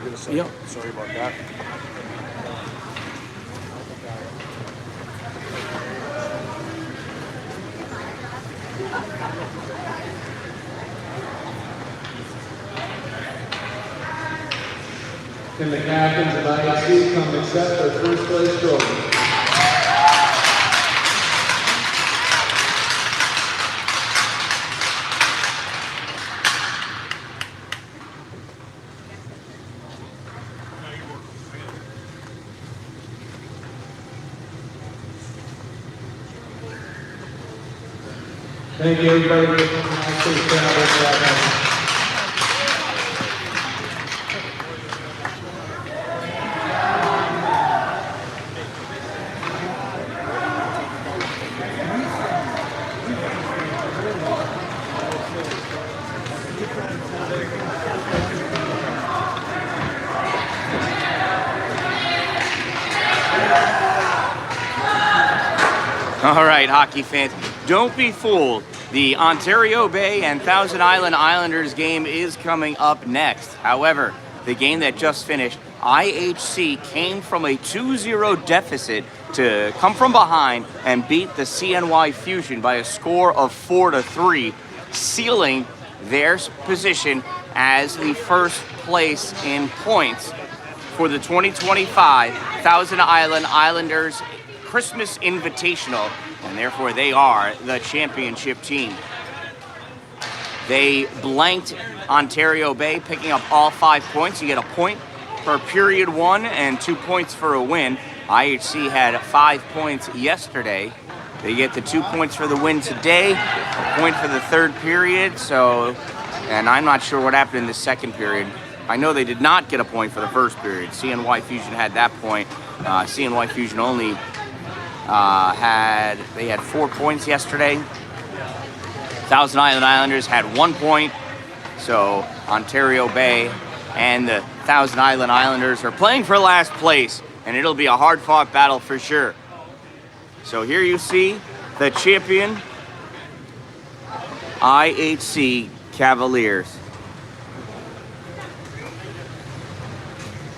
get a second. Yep. Sorry about that. Can the captains of IHC come accept their first place trophy? Thank you, everybody. Safe travels. All right, hockey fans, don't be fooled. The Ontario Bay and Thousand Island Islanders game is coming up next. However, the game that just finished, IHC came from a 2-0 deficit to come from behind and beat the CNY Fusion by a score of 4-3, sealing their position as the first place in points for the 2025 Thousand Island Islanders Christmas Invitational, and therefore they are the championship team. They blanked Ontario Bay, picking up all 5 points. You get a point for period 1 and 2 points for a win. IHC had 5 points yesterday. They get the 2 points for the win today, a point for the third period. And I'm not sure what happened in the second period. I know they did not get a point for the first period. CNY Fusion had that point. CNY Fusion only had 4 points yesterday. Thousand Island Islanders had 1 point. So Ontario Bay and the Thousand Island Islanders are playing for last place, and it'll be a hard-fought battle for sure. So here you see the champion IHC Cavaliers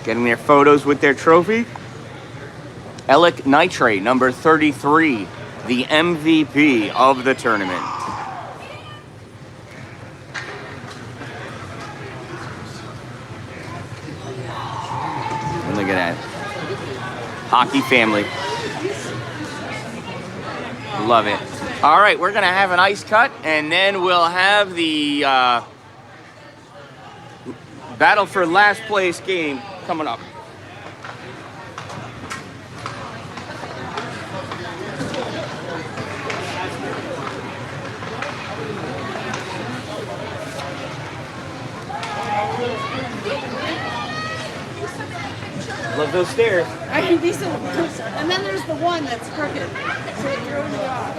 getting their photos with their trophy. Alec Nitre, number 33, the MVP of the tournament. And look at that. Hockey family. Love it. All right, we're going to have an ice cut, and then we'll have the battle for last place game coming up. Love those stairs. And then there's the one that's crooked. So it throws you off.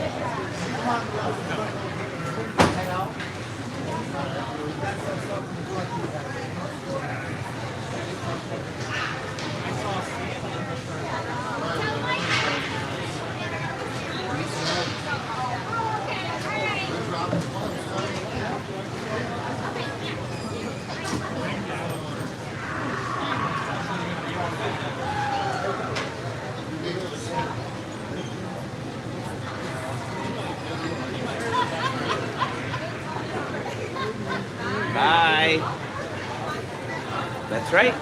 Bye. That's right.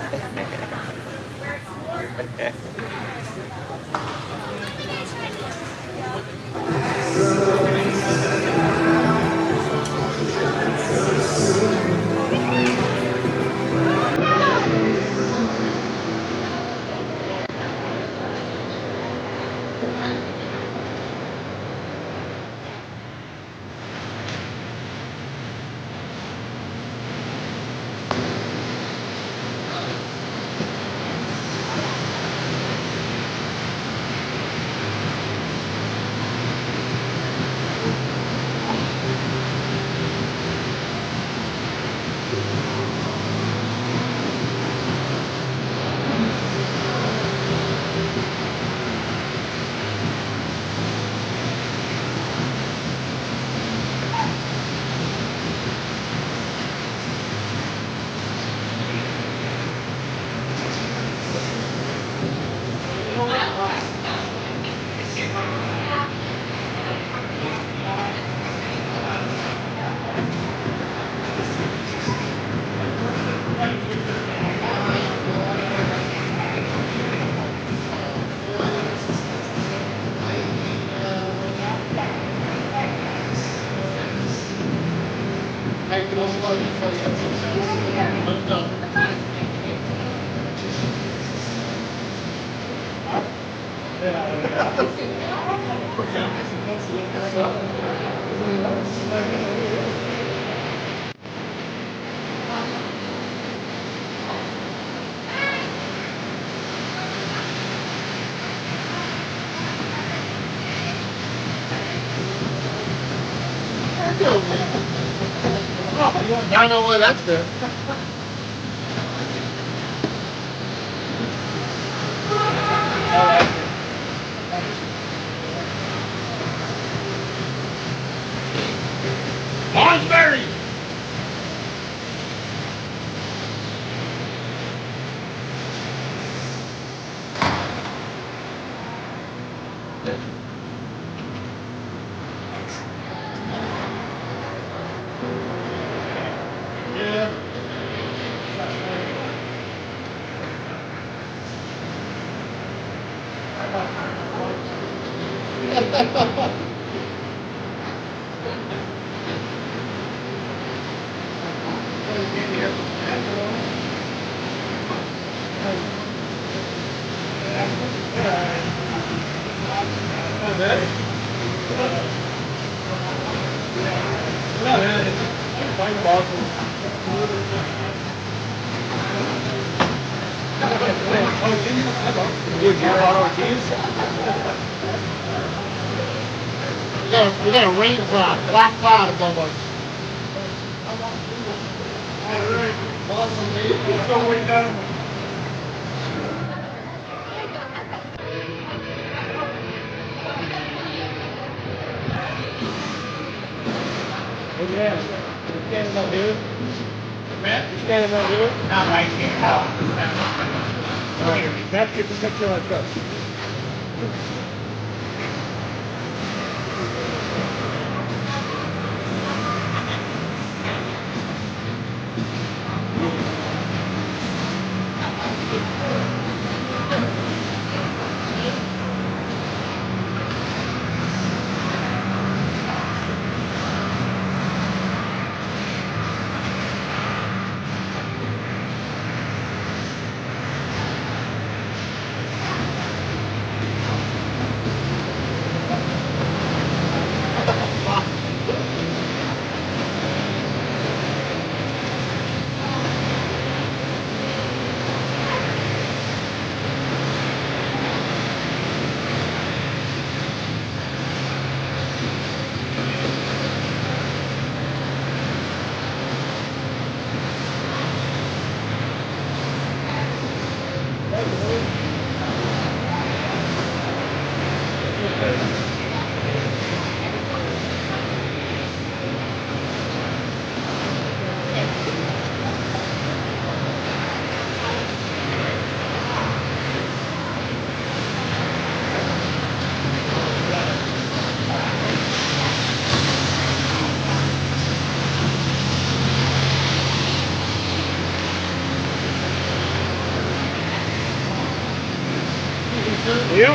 I know where that's good. Orangeberry! Yeah. You got a rain cloud, black cloud above us. Awesome, dude. Let's go way down. Yeah. You standing up here? Man? You standing up here? Not right here. Alright, that's your picture like this. Yep.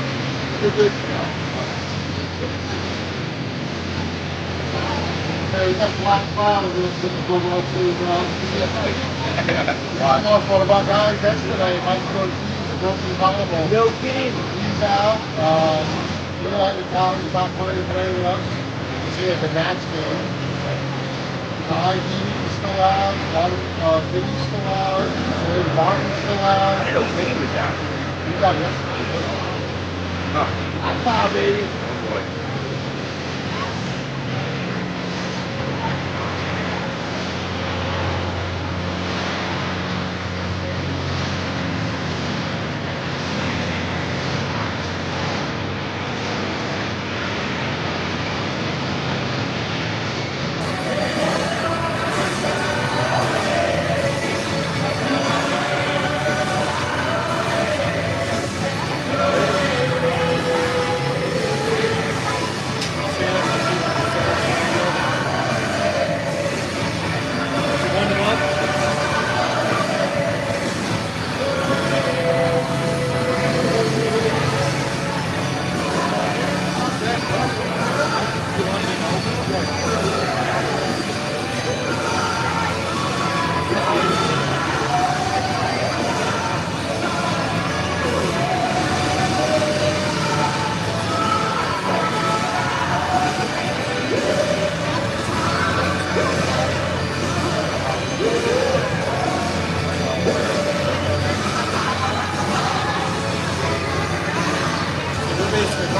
Hey, that black cloud is going to go up to the ground. I lost one of our guys yesterday. Michael broke his collarbone. No kidding. He's out. He had the town. He's not playing us. He had the Nats game. ID's still out. Vinny's still out. Martin's still out. I didn't know Vinny was out. He's out yesterday. High five, baby. Oh boy.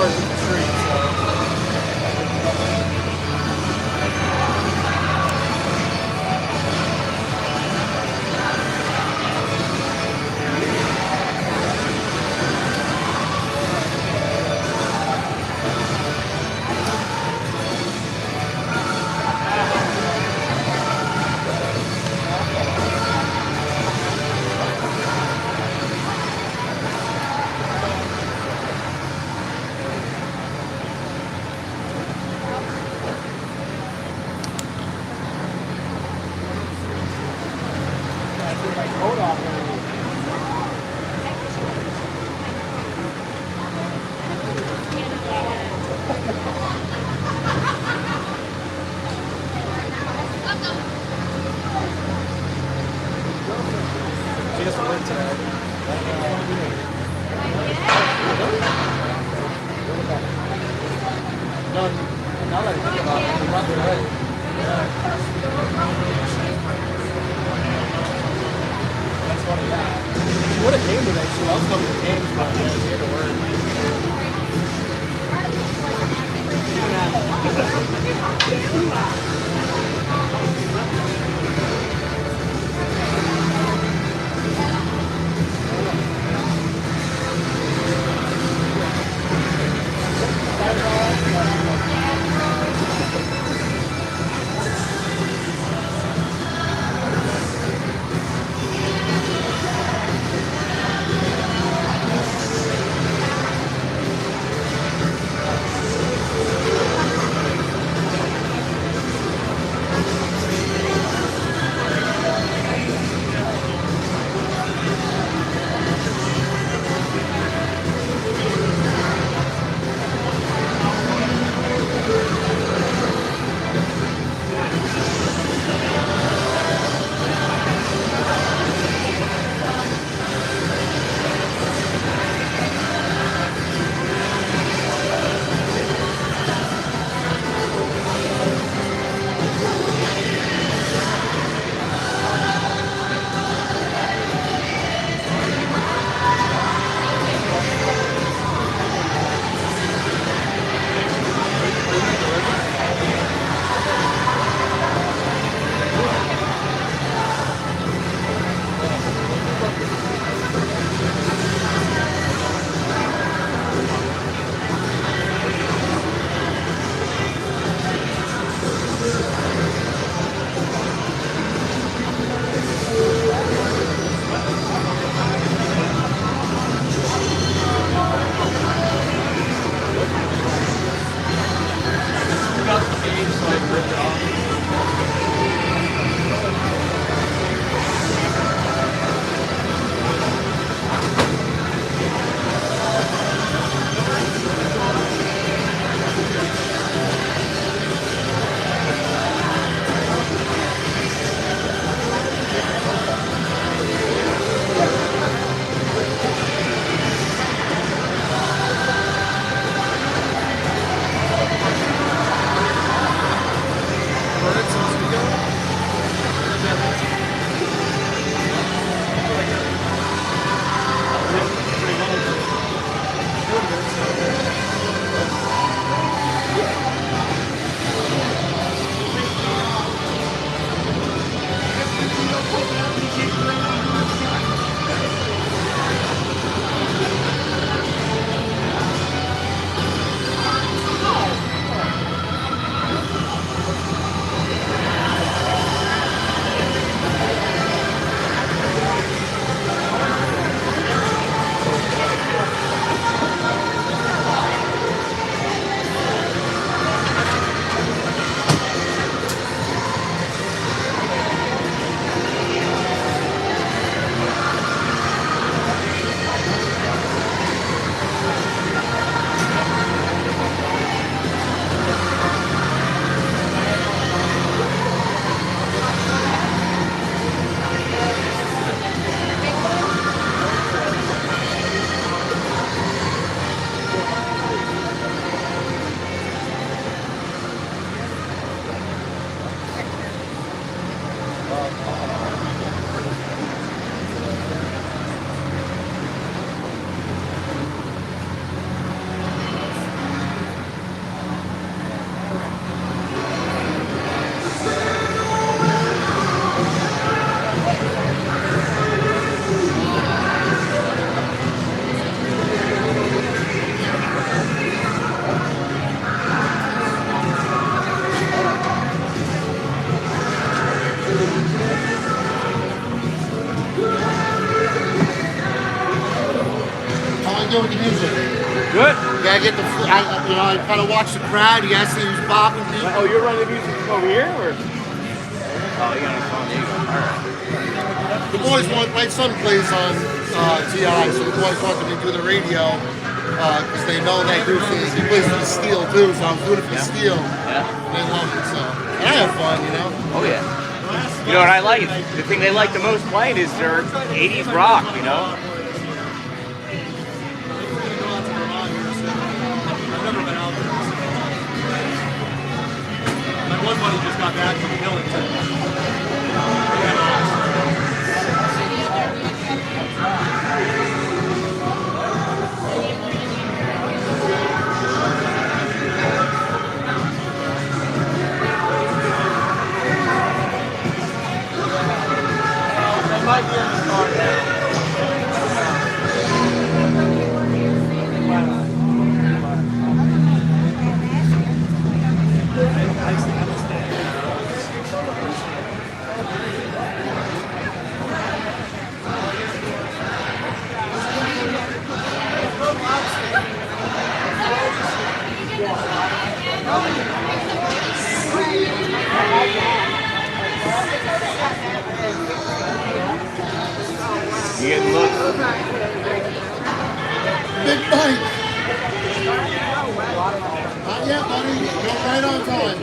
cars in the street, so. She has to work today. No, now that I think about it, I'm not ready. That's funny. She would have came today. She loves coming to games, but yeah, she had to work. gotta get the, I kind of watch the crowd. You gotta see who's bopping people. Oh, you're running the music over here, or? Oh, you got a phone. There you go. All right. The boys want, my son plays on TI, so the boys want me to do the radio because they know that he plays for the Steel too, so I'm doing it for the Steel. Yeah. And they love it, so. And I have fun, you know? Oh, yeah. You know what I like? The thing they like the most playing is their 80s rock, you know? One buddy just got back from Billington. They might be in the car now. You getting looks? Big Mike! Not yet, buddy. Go right on time.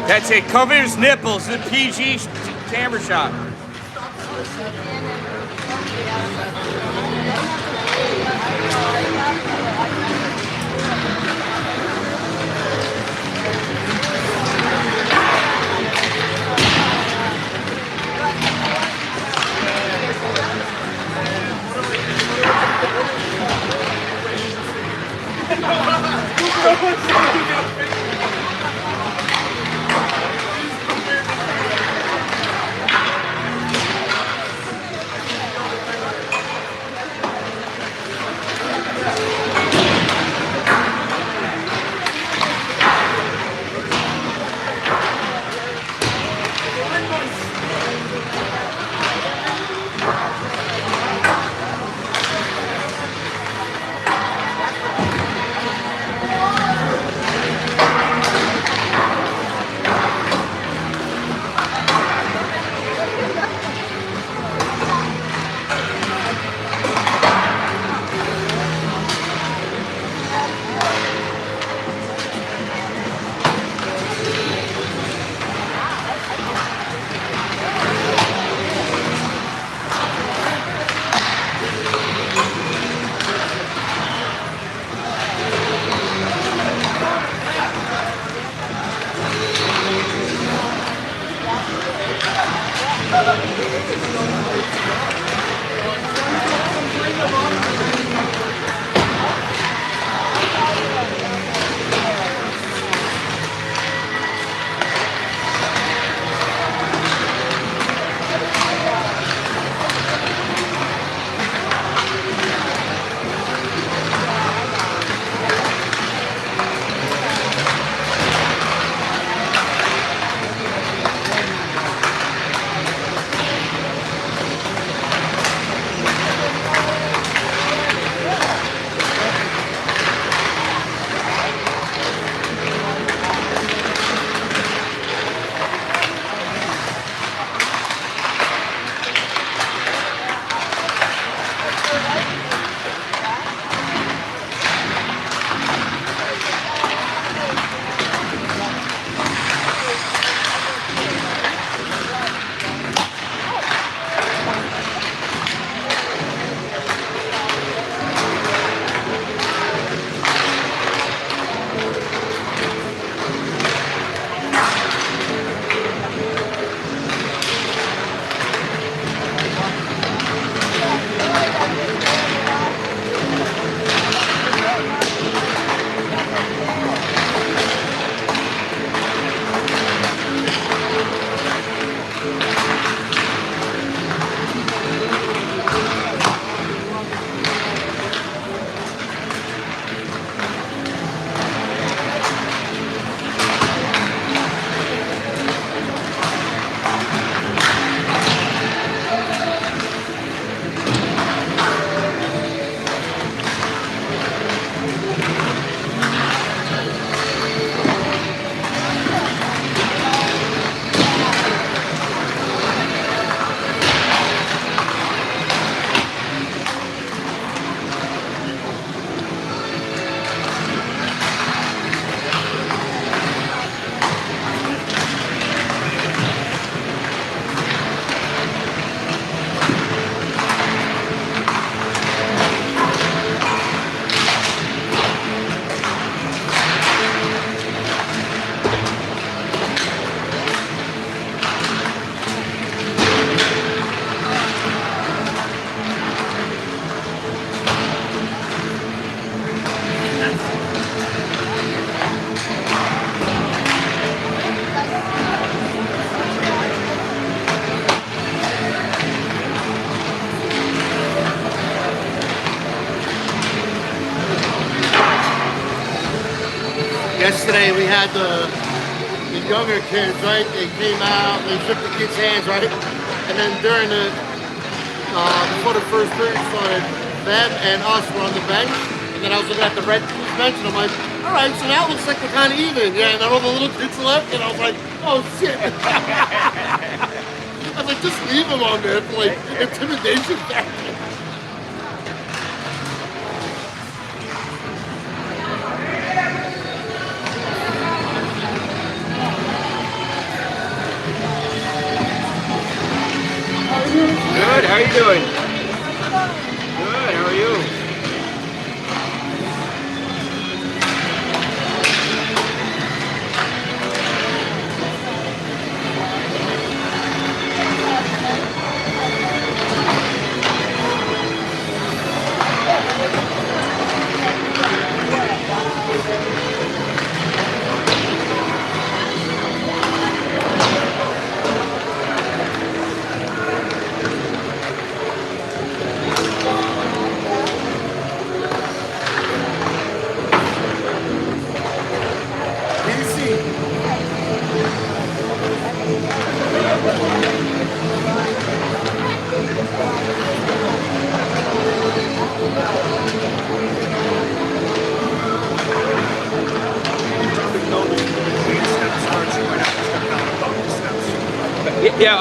That's it. Cover his nipples. The PG camera shot. yesterday we had the younger kids, right? They came out, they shook the kids' hands, right? And then during before the first period started, them and us were on the bench. And then I was looking at the red team's bench, and I'm like, all right, so now it looks like we're kind of even. Yeah, and then all the little kids left, and I was like, oh, shit. I was like, just leave them on there for, like, intimidation factor. Good, how are you doing? Good, how are you? Yeah,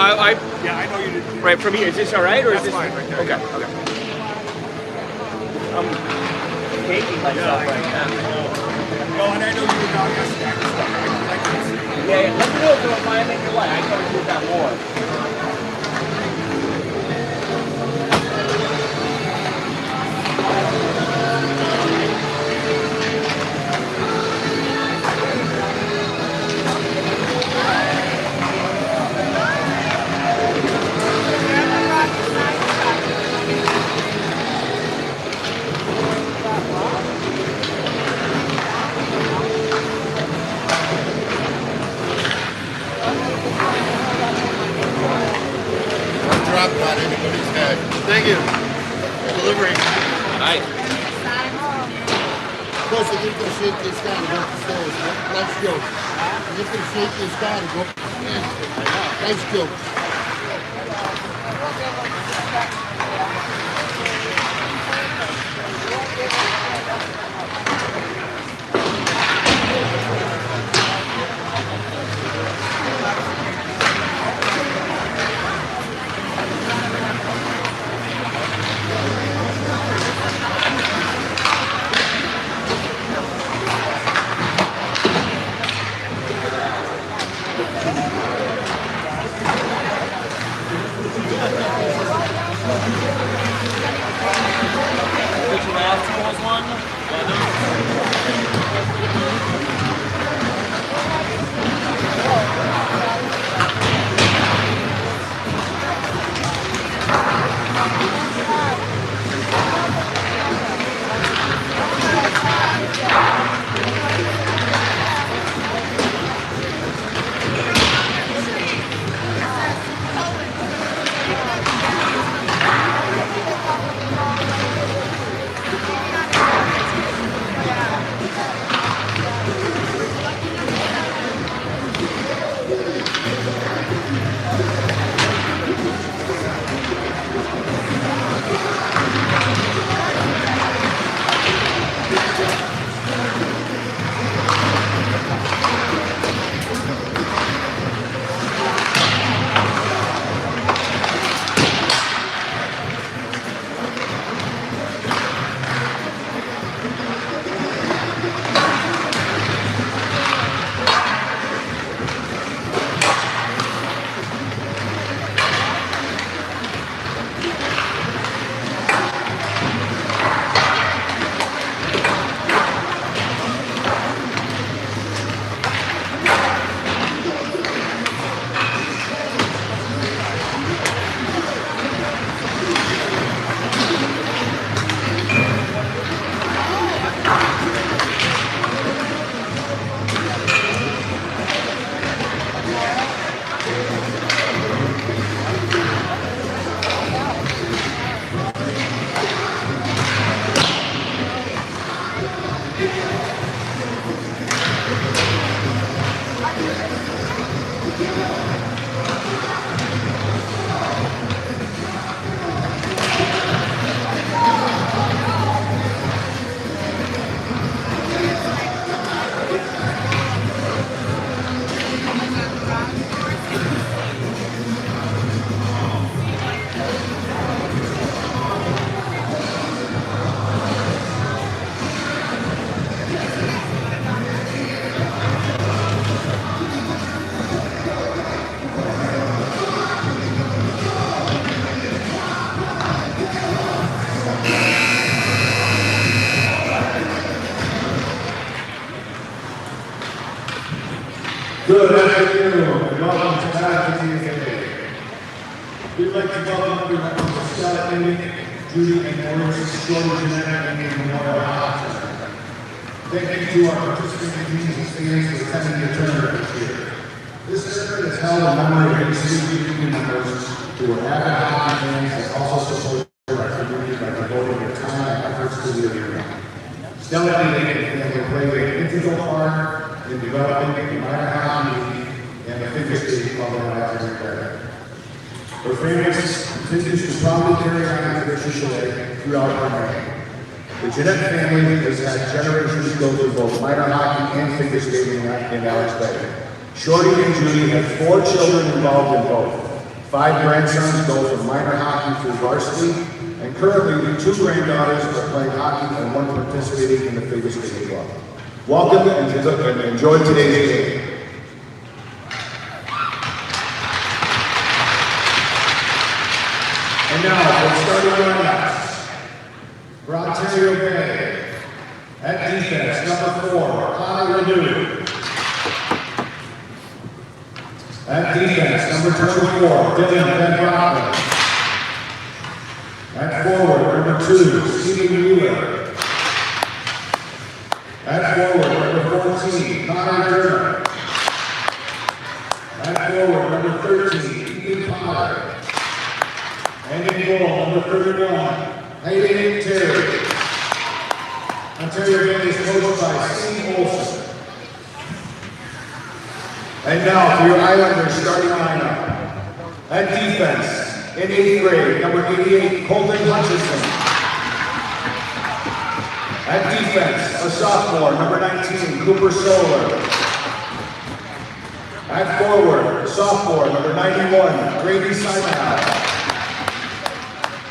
Yeah, I know you did. right from here. Is this all right, or is That's this fine right there. Okay, okay. I'm hating myself right now. No, and I know you were down yesterday. I couldn't see. Yeah, let me know if I make it light. I gotta do that more. Drop on anybody's head. Thank you. Delivery. Nice. Plus, if you're going to shake this guy to go up the stairs, nice joke. If you're going to shake this guy to go up the stairs, nice joke. representing the Stella Indian, Judy and Maurice Shorty Genetic Indian Memorial Hockey Tournament. Thank you to our participating teams and fans for attending the tournament this year. This tournament is held in memory of ACC Union members who are avid hockey fans and also support our community by devoting their time and efforts to the arena. Stella Indian family played an integral part in developing the minor hockey league and the figure skating club in Alaska. Her family continues to proudly carry on the tradition today throughout our nation. The Jeanette family has had generations go through both minor hockey and figure skating in Alex Bay. Shorty and Judy have 4 children involved in both. 5 grandsons go from minor hockey through varsity, and currently 2 granddaughters are playing hockey and 1 participating in the figure skating club. Welcome and enjoy today's game. And now, for starting lineups. For Ontario Bay, at defense, number 4, Connor Renew. At defense, number 24, Dylan Van Rockman. At forward, number 2, Stephen Wheeler. At forward, number 14, Connor Turner. At forward, number 13, Ethan Potter. And in goal, number 31, Hayden Terry. Ontario Bay is coached by Steve Olson. And now for your Islanders starting lineup. At defense, in 8th grade, number 88, Colton Hutchinson. At defense, a sophomore, number 19, Cooper Solar. At forward, sophomore, number 91, Grady Simon.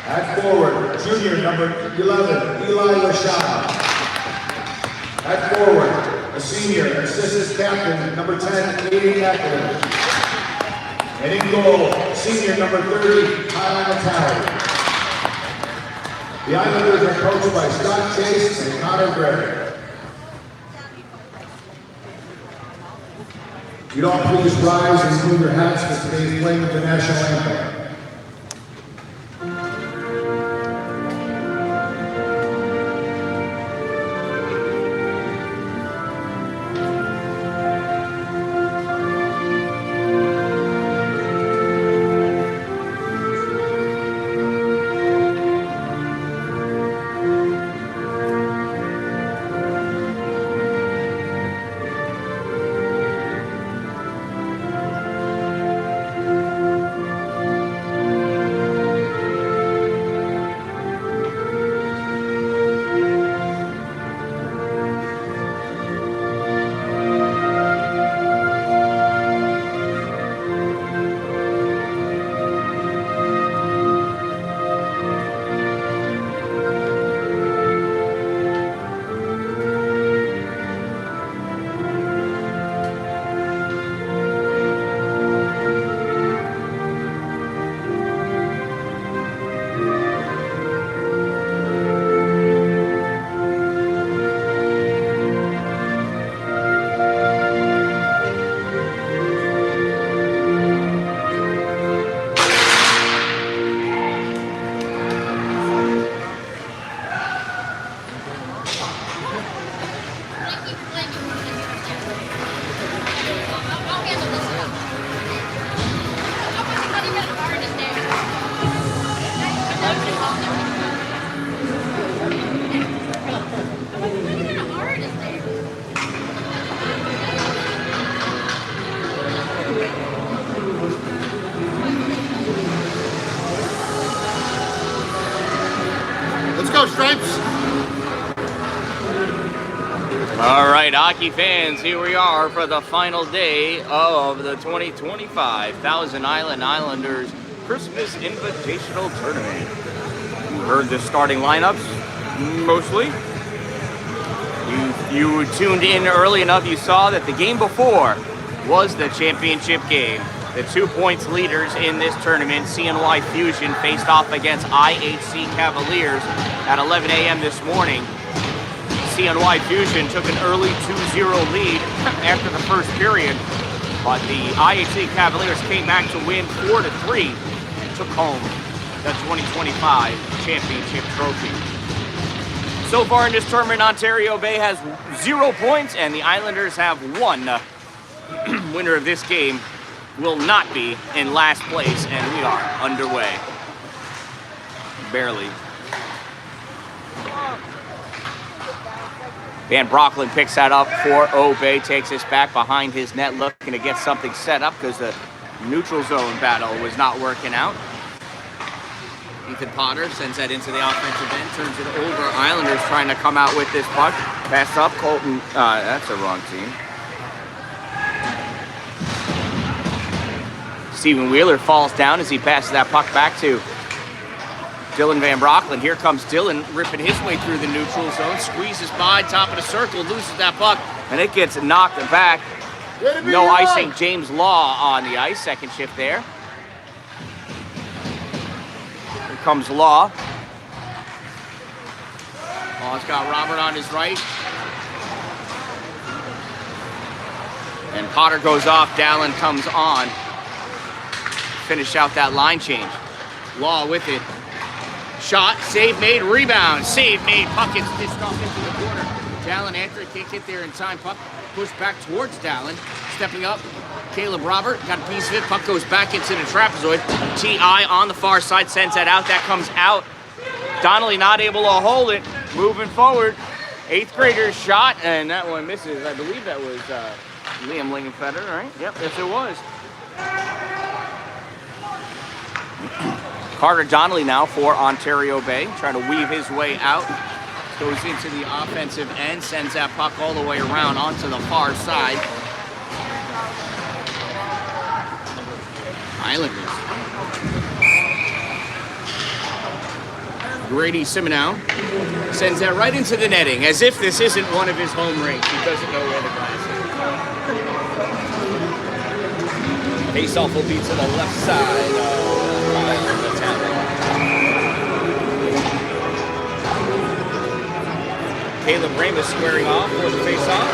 At forward, junior number 11, Eli LaShawn. At forward, a senior, assistant captain, number 10, Katie Eckler. And in goal, senior number 30, Kyle Natali. The Islanders are coached by Scott Chase and Connor Gregg. You'd all please rise and move your hats for today's playing of the national anthem. Go Stripes! All right, hockey fans, here we are for the final day of the 2025 Thousand Island Islanders Christmas Invitational Tournament. You heard the starting lineups, mostly. You tuned in early enough, you saw that the game before was the championship game. The 2 points leaders in this tournament, CNY Fusion, faced off against IHC Cavaliers at 11 a.m. this morning. CNY Fusion took an early 2-0 lead after the first period, but the IHC Cavaliers came back to win 4-3 and took home the 2025 championship trophy. So far in this tournament, Ontario Bay has 0 points, and the Islanders have 1. Winner of this game will not be in last place, and we are underway. Barely. Van Brocklin picks that up for Obey, takes us back behind his net, looking to get something set up because the neutral zone battle was not working out. Ethan Potter sends that into the offensive end, turns it over. Islanders trying to come out with this puck. Pass up, Colton. That's the wrong team. Steven Wheeler falls down as he passes that puck back to Dylan Van Brocklin. Here comes Dylan ripping his way through the neutral zone, squeezes by, top of the circle, loses that puck, and it gets knocked back. No icing, James Law on the ice, second shift there. Here comes Law. Law's got Robert on his right. And Potter goes off, Dallin comes on. Finish out that line change. Law with it. Shot, save made, rebound, save made. Puck gets dished off into the corner. Dallin after it can't get there in time. Puck pushed back towards Dallin. Stepping up, Caleb Robert got a piece of it. Puck goes back into the trapezoid. T.I. on the far side sends that out. That comes out. Donnelly not able to hold it. Moving forward. 8th grader shot, and that one misses. I believe that was Liam Lingenfeder, right? Yep, yes it was. Carter Donnelly now for Ontario Bay, trying to weave his way out. Goes into the offensive end, sends that puck all the way around onto the far side. Islanders. Grady Simonow sends that right into the netting, as if this isn't one of his home rinks. He doesn't know where the glass is. Face-off will be to the left side. Caleb Ramus squaring off for the face-off.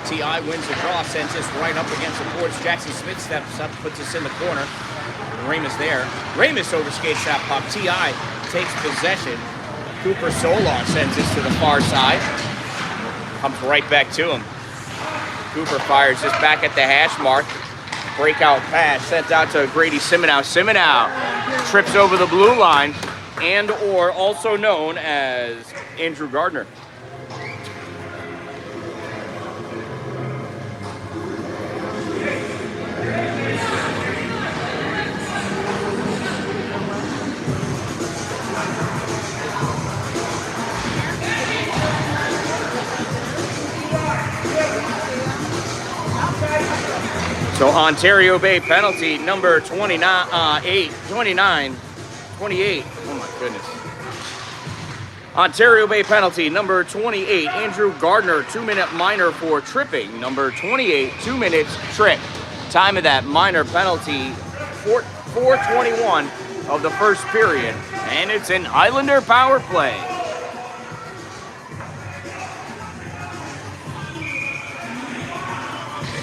T.I. wins the draw, sends this right up against the boards. Jackson Smith steps up, puts us in the corner. Ramus there. Ramus overskates that puck. T.I. takes possession. Cooper Solar sends this to the far side. Comes right back to him. Cooper fires this back at the hash mark. Breakout pass sent out to Grady Simonow. Simonow trips over the blue line, and or also known as Andrew Gardner. So Ontario Bay penalty number 28. Oh my goodness. Ontario Bay penalty number 28. Andrew Gardner, 2-minute minor for tripping. Number 28, 2 minutes trip. Time of that minor penalty, 4:21 of the first period. And it's an Islander power play.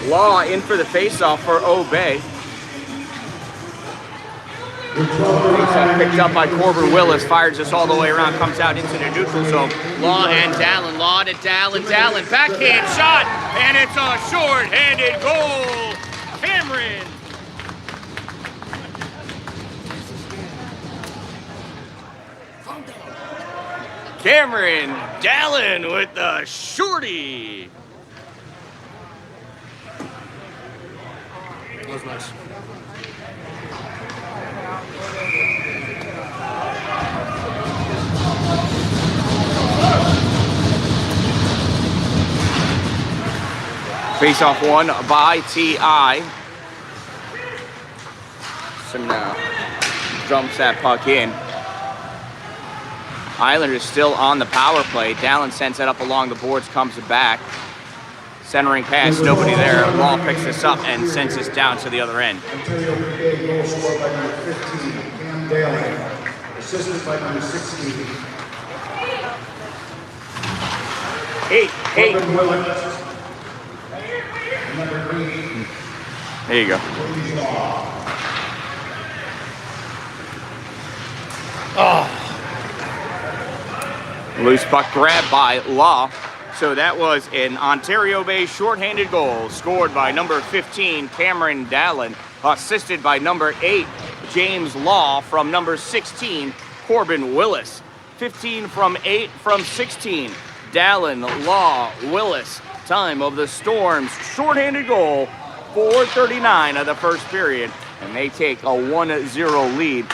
Law in for the faceoff for Obey. Faceoff picked up by Corbin Willis, fires this all the way around, comes out into the neutral zone. Law and Dallin, Law to Dallin, Dallin, backhand shot, and it's a short-handed goal. Cameron Dallin with the shorty. That was nice. Face off one by T.I. So now jumps that puck in. Islanders still on the power play. Dallin sends it up along the boards, comes back. Centering pass, nobody there. Law picks this up and sends this down to the other end. Ontario Bay goal scored by number 15, Dan-Dalin. Assisted by number 16. Eight. Number 8. There you go. Loose puck grabbed by Law. So that was an Ontario Bay shorthanded goal scored by number 15, Cameron Dallin, assisted by number 8, James Law, from number 16, Corbin Willis. 15 from 8 from 16, Dallin, Law, Willis. Time of the Storm's shorthanded goal, 4:39 of the first period, and they take a 1-0 lead.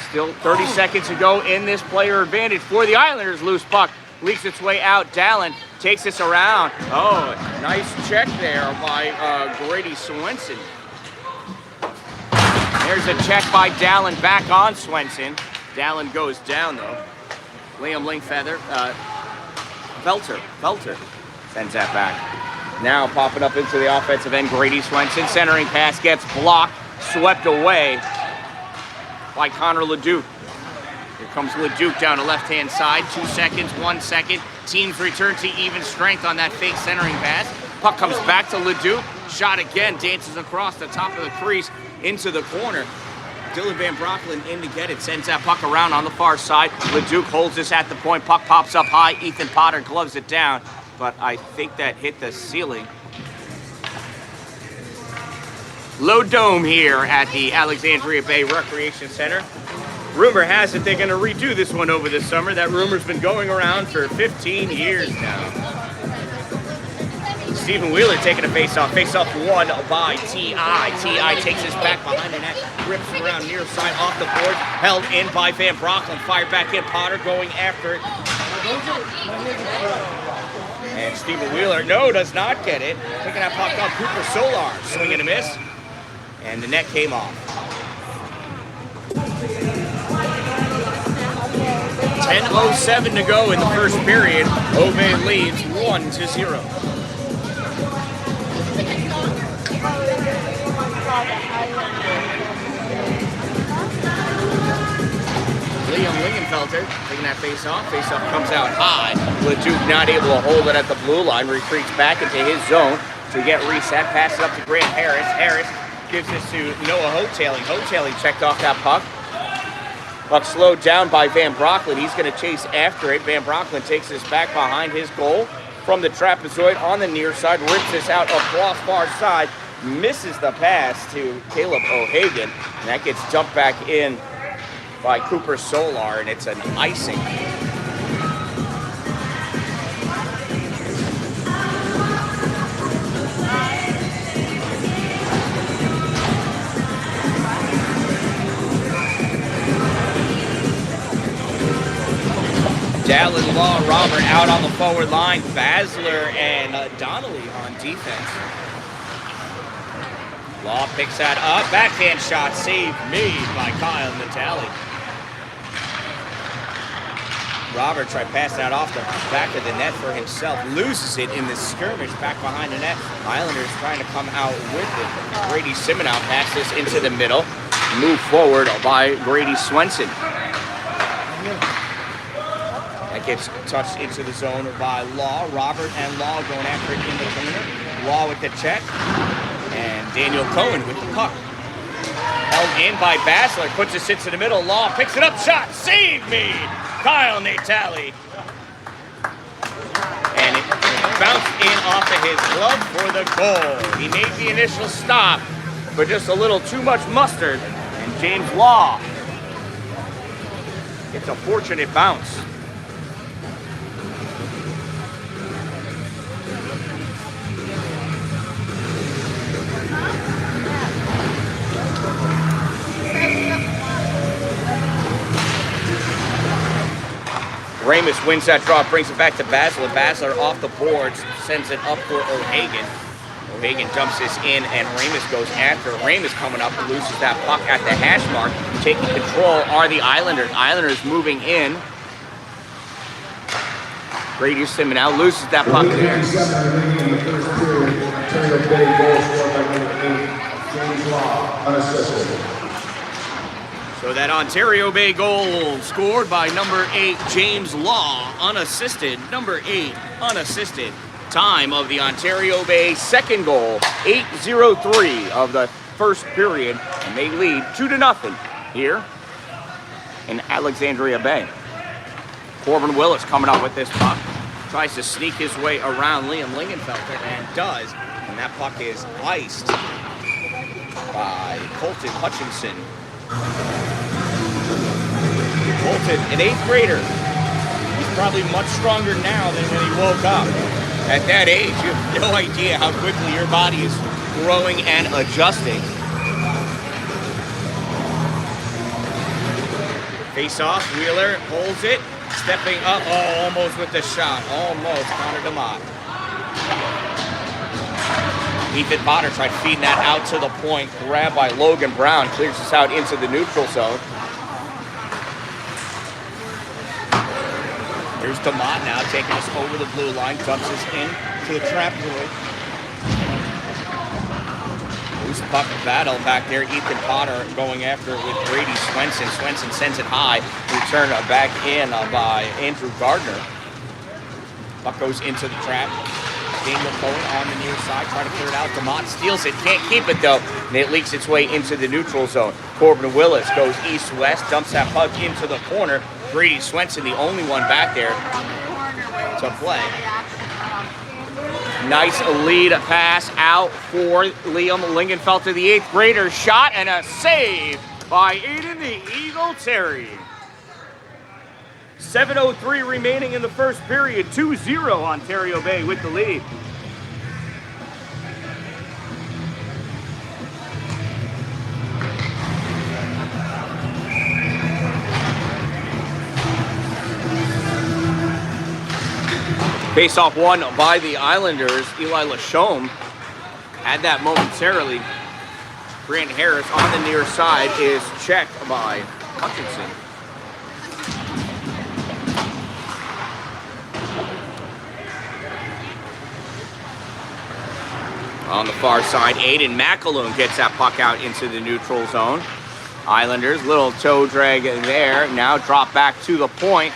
Still 30 seconds to go in this player advantage for the Islanders. Loose puck leaks its way out. Dallin takes this around. Oh, nice check there by Grady Swenson. There's a check by Dallin back on Swenson. Dallin goes down though. Liam Linkfeather, Felter sends that back. Now popping up into the offensive end, Grady Swenson. Centering pass gets blocked, swept away by Connor Leduc. Here comes Leduc down the left-hand side. 2 seconds, 1 second. Teams return to even strength on that fake centering pass. Puck comes back to Leduc. Shot again, dances across the top of the crease into the corner. Dylan Van Broecklyn in to get it. Sends that puck around on the far side. Leduc holds this at the point. Puck pops up high. Ethan Potter gloves it down, but I think that hit the ceiling. Low dome here at the Alexandria Bay Recreation Center. Rumor has it they're going to redo this one over this summer. That rumor's been going around for 15 years now. Stephen Wheeler taking a face-off. Face-off won by T.I. T.I. takes his back behind the net, rips around near side off the board, held in by Van Broecklyn. Fired back in, Potter going after it. And Stephen Wheeler, no, does not get it. Picking that puck up, Cooper Solar, swing and a miss. And the net came off. 10:07 to go in the first period. Ove leads 1-0. Liam Lingenfelter taking that face-off. Face-off comes out high. Leduc not able to hold it at the blue line. Retreats back into his zone to get reset. Passes up to Grant Harris. Harris gives this to Noah Hotaling. Hotaling checked off that puck. Puck slowed down by Van Broecklyn. He's going to chase after it. Van Broecklyn takes this back behind his goal from the trapezoid on the near side. Rips this out across far side. Misses the pass to Caleb O'Hagan. And that gets jumped back in by Cooper Solar, and it's an icing. Dallin, Law, Robert out on the forward line. Basler and Donnelly on defense. Law picks that up. Backhand shot saved made by Kyle Natali. Robert tried to pass that off the back of the net for himself. Loses it in the skirmish back behind the net. Islanders trying to come out with it. Grady Simenow passes into the middle. Move forward by Grady Swenson. That gets touched into the zone by Law. Robert and Law going after it in the corner. Law with the check. And Daniel Cohen with the puck. Held in by Basler. Puts it sits in the middle. Law picks it up. Shot. Save made. Kyle Natali. And it bounced in off of his glove for the goal. He made the initial stop, but just a little too much mustard. And James Law gets a fortunate bounce. Ramus wins that draw, brings it back to Basler. Basler off the boards, sends it up for O'Hagan. O'Hagan dumps this in, and Ramus goes after. Ramus coming up and loses that puck at the hash mark. Taking control are the Islanders. Islanders moving in. Grady Simenow loses that puck there. In the first period, Ontario Bay goal scored by number 8, James Law, unassisted. So that Ontario Bay goal scored by number 8, James Law, unassisted. Number 8, unassisted. Time of the Ontario Bay second goal, 8:03 of the first period. And they lead 2-0 here in Alexandria Bay. Corbin Willis coming up with this puck. Tries to sneak his way around Liam Lingenfelter and does. And that puck is iced by Colton Hutchinson. Colton, an 8th grader. He's probably much stronger now than when he woke up. At that age, you have no idea how quickly your body is growing and adjusting. Face off, Wheeler holds it, stepping up, oh, almost with the shot, almost, Connor DeMott. Ethan Potter tried feeding that out to the point, grabbed by Logan Brown, clears this out into the neutral zone. Here's DeMott now taking us over the blue line, dumps us in to the trap void. Loose puck battle back there. Ethan Potter going after it with Brady Swenson. Swenson sends it high. Return back in by Andrew Gardner. Puck goes into the trap. Daniel Cohen on the near side, trying to clear it out. DeMott steals it, can't keep it though, and it leaks its way into the neutral zone. Corbin Willis goes east-west, dumps that puck into the corner. Brady Swenson, the only one back there to play. Nice lead pass out for Liam Lingenfelter, the 8th grader. Shot and a save by Aiden the Eagle Terry. 7:03 remaining in the first period. 2-0 Ontario Bay with the lead. Face-off won by the Islanders. Eli Lachaume had that momentarily. Grant Harris on the near side is checked by Hutchinson. On the far side, Aiden McAloon gets that puck out into the neutral zone. Islanders, little toe drag there. Now drop back to the point.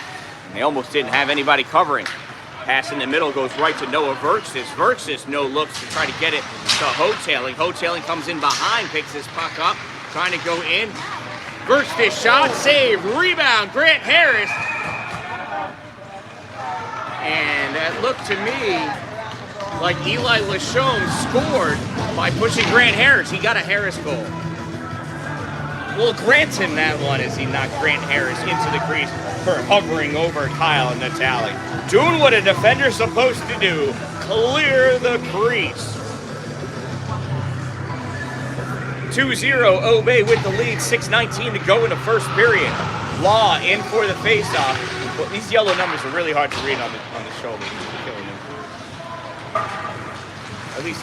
They almost didn't have anybody covering. Pass in the middle goes right to Noah Verkstis. Verkstis no looks to try to get it to Hotailing. Hotailing comes in behind, picks his puck up, trying to go in. Verkstis shot, save, rebound, Grant Harris. And that looked to me like Eli Lachaume scored by pushing Grant Harris. He got a Harris goal. We'll grant him that one as he knocked Grant Harris into the crease for hovering over Kyle Natali. Doing what a defender's supposed to do, clear the crease. 2-0 Obey with the lead, 6:19 to go in the first period. Law in for the faceoff. Well, these yellow numbers are really hard to read on the shoulder. Killing them. At least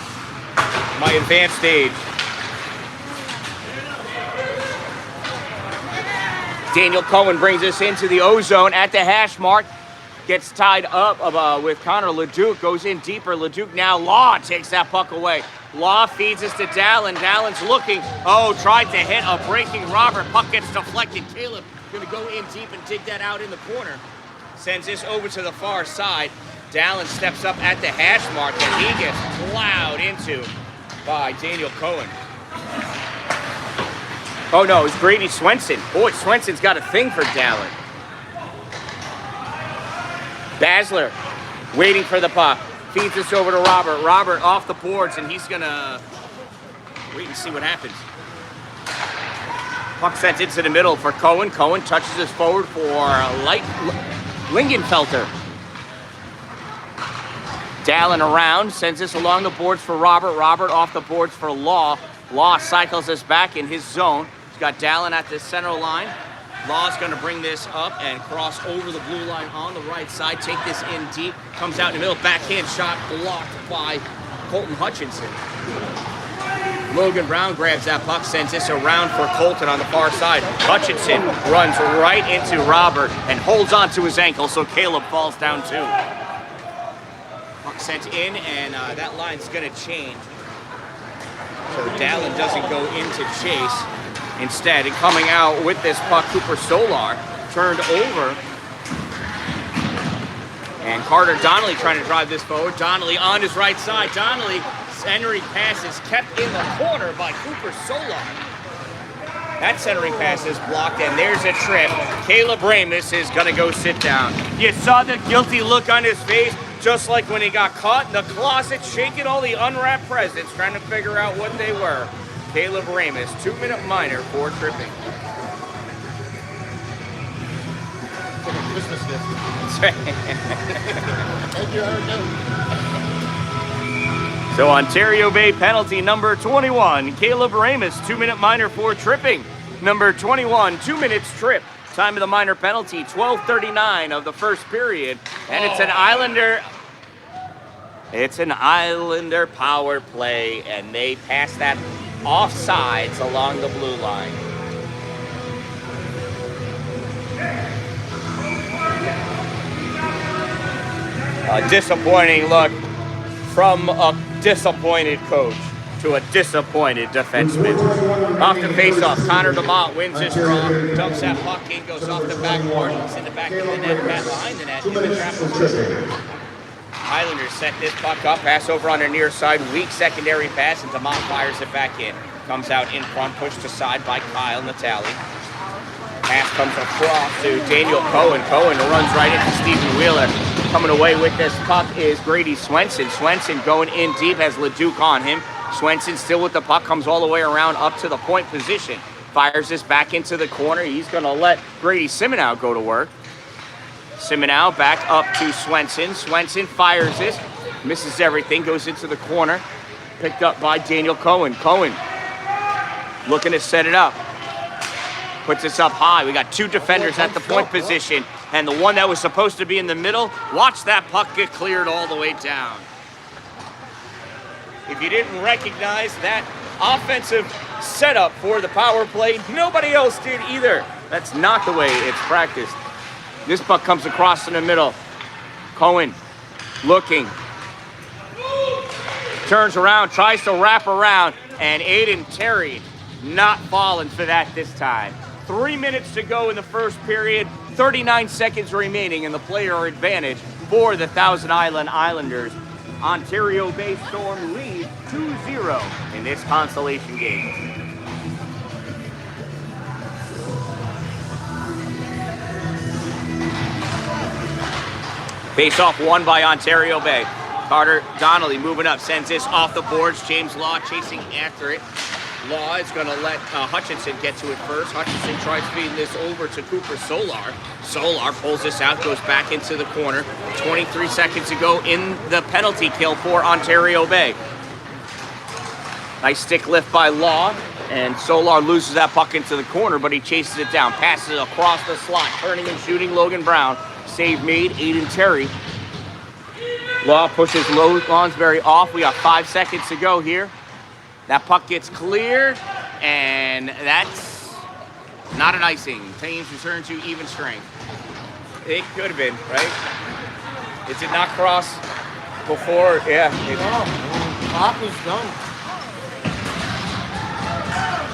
my advanced age. Daniel Cohen brings us into the O-zone at the hash mark. Gets tied up with Connor Leduc. Goes in deeper. Leduc now. Law takes that puck away. Law feeds us to Dallin. Dallin's looking. Oh, tried to hit a breaking Robert. Puck gets deflected. Caleb going to go in deep and dig that out in the corner. Sends this over to the far side. Dallin steps up at the hash mark and he gets plowed into by Daniel Cohen. Oh no, it's Brady Swenson. Boy, Swenson's got a thing for Dallin. Basler waiting for the puck. Feeds this over to Robert. Robert off the boards and he's gonna wait and see what happens. Puck sent into the middle for Cohen. Cohen touches this forward for Lingenfelter. Dallin around, sends this along the boards for Robert. Robert off the boards for Law. Law cycles this back in his zone. He's got Dallin at the center line. Law's going to bring this up and cross over the blue line on the right side. Take this in deep. Comes out in the middle. Backhand shot blocked by Colton Hutchinson. Logan Brown grabs that puck, sends this around for Colton on the far side. Hutchinson runs right into Robert and holds on to his ankle, so Caleb falls down too. Puck sent in, and that line's going to change. So Dallin doesn't go into chase. Instead, and coming out with this puck, Cooper Solar turned over. And Carter Donnelly trying to drive this forward. Donnelly on his right side. Donnelly, centering pass is kept in the corner by Cooper Solar. That centering pass is blocked, and there's a trip. Caleb Ramus is going to go sit down. You saw the guilty look on his face, just like when he got caught in the closet, shaking all the unwrapped presents, trying to figure out what they were. Caleb Ramus, 2-minute minor for tripping. Christmas gift. That's right. Thank you, So Ontario Bay penalty number 21, Caleb Ramus, 2-minute minor for tripping. Number 21, 2 minutes trip. Time of the minor penalty, 12:39 of the first period. And it's an Islander power play, and they pass that offsides along the blue line. A disappointing look from a disappointed coach to a disappointed defenseman. Off the faceoff, Connor DeMott wins his draw, dumps that puck in, goes off the backboard, it's in the back of the net, behind the net, in the trap. Islanders set this puck up, pass over on their near side, weak secondary pass, and DeMott fires it back in. Comes out in front, pushed aside by Kyle Natali. Pass comes across to Daniel Cohen. Cohen runs right into Stephen Wheeler. Coming away with this puck is Grady Swenson. Swenson going in deep, has LeDuc on him. Swenson still with the puck, comes all the way around up to the point position. Fires this back into the corner. He's going to let Grady Simonow go to work. Simonow back up to Swenson. Swenson fires this, misses everything, goes into the corner. Picked up by Daniel Cohen. Cohen looking to set it up. Puts this up high. We got two defenders at the point position, and the one that was supposed to be in the middle, watch that puck get cleared all the way down. If you didn't recognize that offensive setup for the power play, nobody else did either. That's not the way it's practiced. This puck comes across in the middle. Cohen looking. Turns around, tries to wrap around, and Aiden Terry not falling for that this time. 3 minutes to go in the first period, 39 seconds remaining in the player advantage for the Thousand Island Islanders. Ontario Bay Storm lead 2-0 in this consolation game. Face-off won by Ontario Bay. Carter Donnelly moving up, sends this off the boards. James Law chasing after it. Law is going to let Hutchinson get to it first. Hutchinson tries feeding this over to Cooper Solar. Solar pulls this out, goes back into the corner. 23 seconds to go in the penalty kill for Ontario Bay. Nice stick lift by Law, and Solar loses that puck into the corner, but he chases it down. Passes it across the slot, turning and shooting Logan Brown. Save made, Aiden Terry. Law pushes Lonsberry off. We got 5 seconds to go here. That puck gets cleared, and that's not an icing. Teams return to even strength. It could have been, right? It did not cross before, yeah. Puck was done.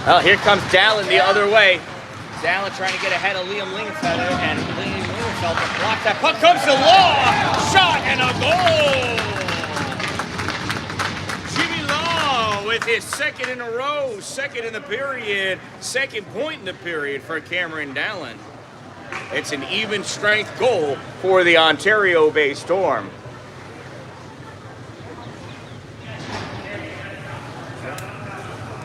Well, here comes Dallin the other way. Dallin trying to get ahead of Liam Lingenfelder, and Liam Lingenfelder blocks that puck. Comes to Law, shot and a goal. Jimmy Law with his second in a row, second in the period, second point in the period for Cameron Dallin. It's an even strength goal for the Ontario Bay Storm.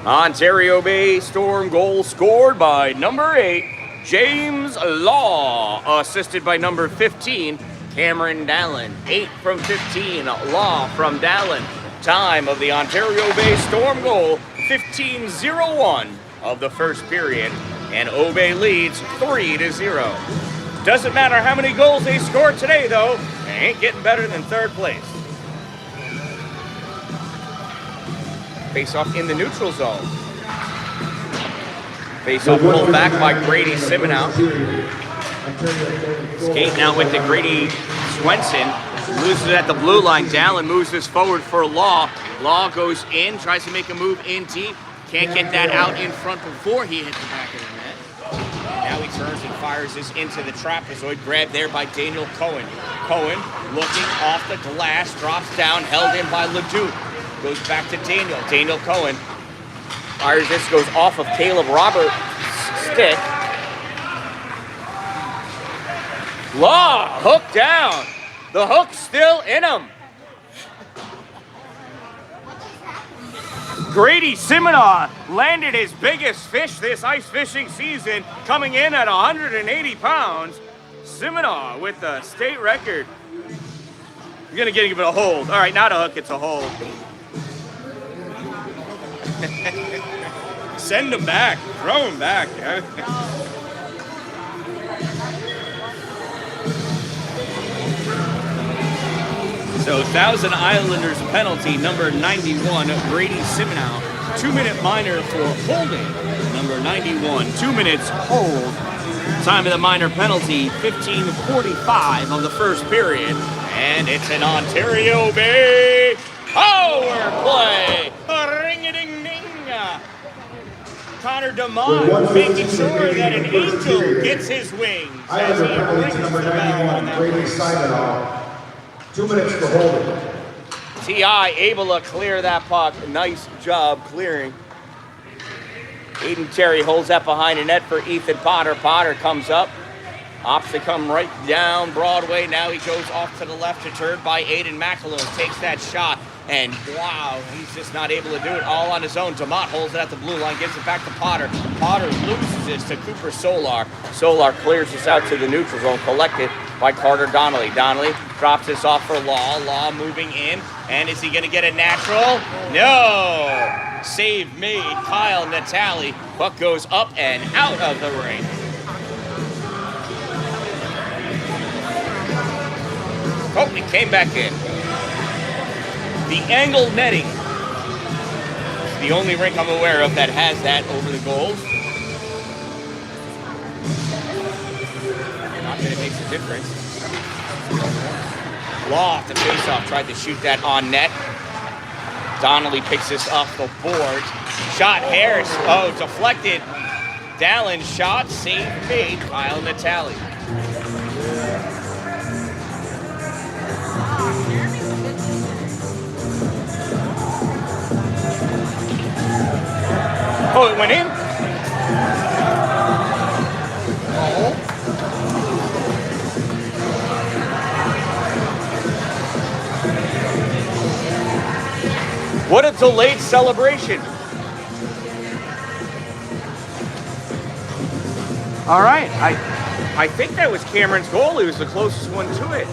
Ontario Bay Storm goal scored by number 8, James Law, assisted by number 15, Cameron Dallin. 8 from 15, Law from Dallin. Time of the Ontario Bay Storm goal, 15:01 of the first period, and Obey leads 3-0. Doesn't matter how many goals they scored today, though, they ain't getting better than third place. Face-off in the neutral zone. Face-off pulled back by Grady Simonow. Skating out with the Grady Swenson. Loses it at the blue line. Dallin moves this forward for Law. Law goes in, tries to make a move in deep. Can't get that out in front before he hits the back of the net. Now he turns and fires this into the trapezoid. Grabbed there by Daniel Cohen. Cohen looking off the glass, drops down, held in by LeDuc. Goes back to Daniel. Daniel Cohen fires this, goes off of Caleb Robertson. stick. Law, hook down. The hook's still in him. Grady Simonaw landed his biggest fish this ice fishing season, coming in at 180 pounds. Simonaw with the state record. You're gonna give it a hold. All right, not a hook, it's a hold. Send him back, throw him back. So Thousand Islanders penalty, number 91, Grady Simonaw. 2-minute minor for holding, number 91. 2 minutes hold. Time of the minor penalty, 15:45 of the first period. And it's an Ontario Bay power play. Ring-a-ding-ding. Connor DeMont making sure that an angel gets his wings. Islander penalty number 91, Grady Simonaw. 2 minutes for holding. T.I. able to clear that puck. Nice job clearing. Aiden Terry holds that behind the net for Ethan Potter. Potter comes up. Opts to come right down Broadway. Now he goes off to the left, deterred by Aiden McAloon. Takes that shot, and wow, he's just not able to do it all on his own. DeMott holds it at the blue line, gives it back to Potter. Potter loses it to Cooper Solar. Solar clears this out to the neutral zone, collected by Carter Donnelly. Donnelly drops this off for Law. Law moving in, and is he going to get a natural? No! Save made, Kyle Natali. Puck goes up and out of the ring. Oh, it came back in. The angle netting. It's the only rink I'm aware of that has that over the goals. Not that it makes a difference. Law off the faceoff, tried to shoot that on net. Donnelly picks this off the board. Shot Harris. Oh, deflected. Dallin shot, save made, Kyle Natali. Oh, it went in? Oh. What a delayed celebration. All right, I think that was Cameron's goal. He was the closest one to it.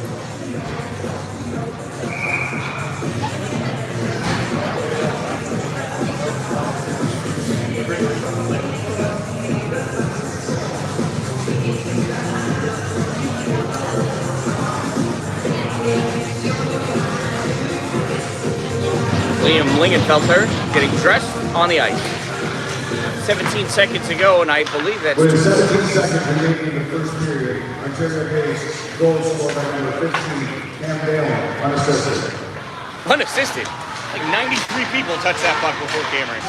Liam Lingenfelter getting dressed on the ice. 17 seconds ago, and I believe that's... With 17 seconds remaining in the first period, Ontario Bay's goal scored by number 15, Dan-Dalin, unassisted. Unassisted? Like 93 people touched that puck before Cameron.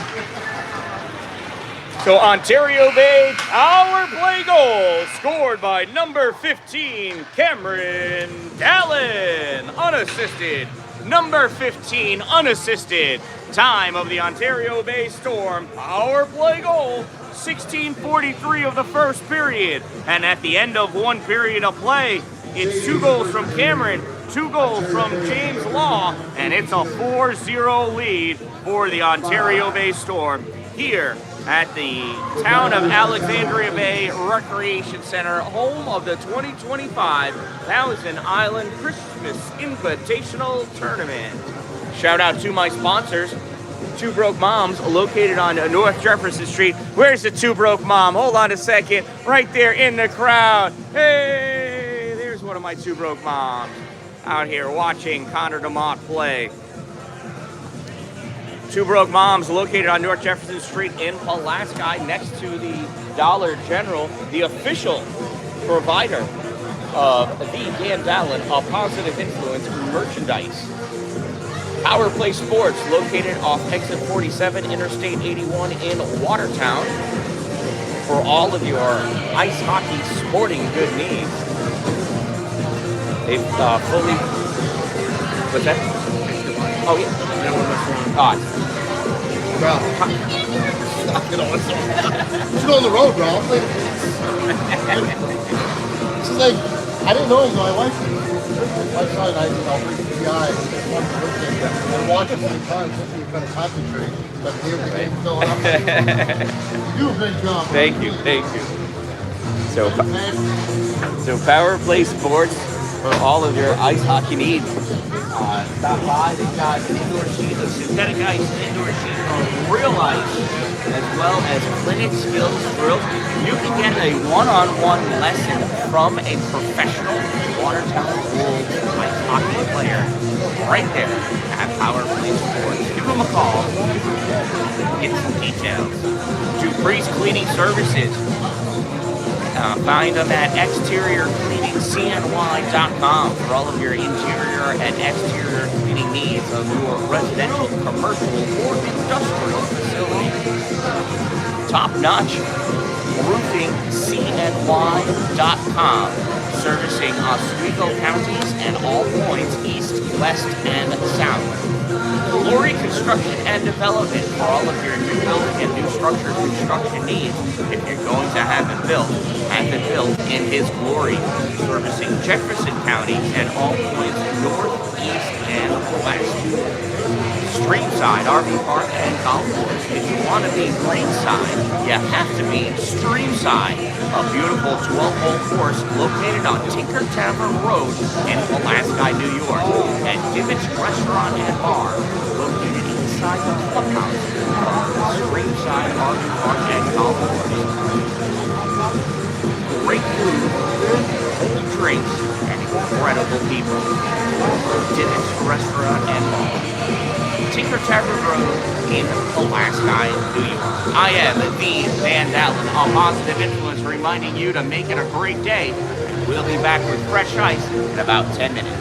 So Ontario Bay power play goal scored by number 15, Cameron Dallin, unassisted. Number 15, unassisted. Time of the Ontario Bay Storm power play goal, 16:43 of the first period. And at the end of one period of play, it's 2 goals from Cameron, 2 goals from James Law, and it's a 4-0 lead for the Ontario Bay Storm here at the town of Alexandria Bay Recreation Center, home of the 2025 Thousand Island Christmas Invitational Tournament. Shout out to my sponsors, Two Broke Moms, located on North Jefferson Street. Where's the Two Broke Mom? Hold on a second. Right there in the crowd. Hey, there's one of my Two Broke Moms out here watching Connor DeMont play. Two Broke Moms, located on North Jefferson Street in Pulaski, next to the Dollar General, the official provider of the Dan-Dalin, a positive influence merchandise. Power Play Sports, located off exit 47, Interstate 81 in Watertown, for all of your ice hockey sporting good needs. They've fully... What's that? Oh, yeah. God. fucking awesome. She's on the road, bro. I'm like, she's like, I didn't know it was my wife. My son, I bring PI and watch it sometimes so you kind of concentrate. But the game going up. You do a great job. Thank you. So Power Play Sports for all of your ice hockey needs. Stop by. They've got indoor sheets, synthetic ice, indoor sheets on real ice, as well as clinic skills drills. You can get a one-on-one lesson from a professional Watertown Wolves ice hockey player right there at Power Play Sports. Give them a call. Get some details. Dupree's Cleaning Services. Find them at exteriorcleaningsCNY.com for all of your interior and exterior cleaning needs of your residential, commercial, or industrial facility. Top-notch roofing CNY.com, servicing Oswego counties and all points east, west, and south. Glory Construction and Development for all of your new building and new structure construction needs. If you're going to have it built in his glory, servicing Jefferson County and all points north, east, and west. Streamside RV Park and Golf Course. If you want to be greenside, you have to be streamside. A beautiful 12-hole course located on Tinker Tavern Road in Pulaski, New York. And Divots Restaurant and Bar, located inside the clubhouse of Streamside RV Park and Golf Course. Great food, cold drinks, and incredible people. Divots Restaurant and Bar. Tinker Tavern Road in Pulaski, New York. I am the Dan-Dalin, a positive influence, reminding you to make it a great day. We'll be back with fresh ice in about 10 minutes.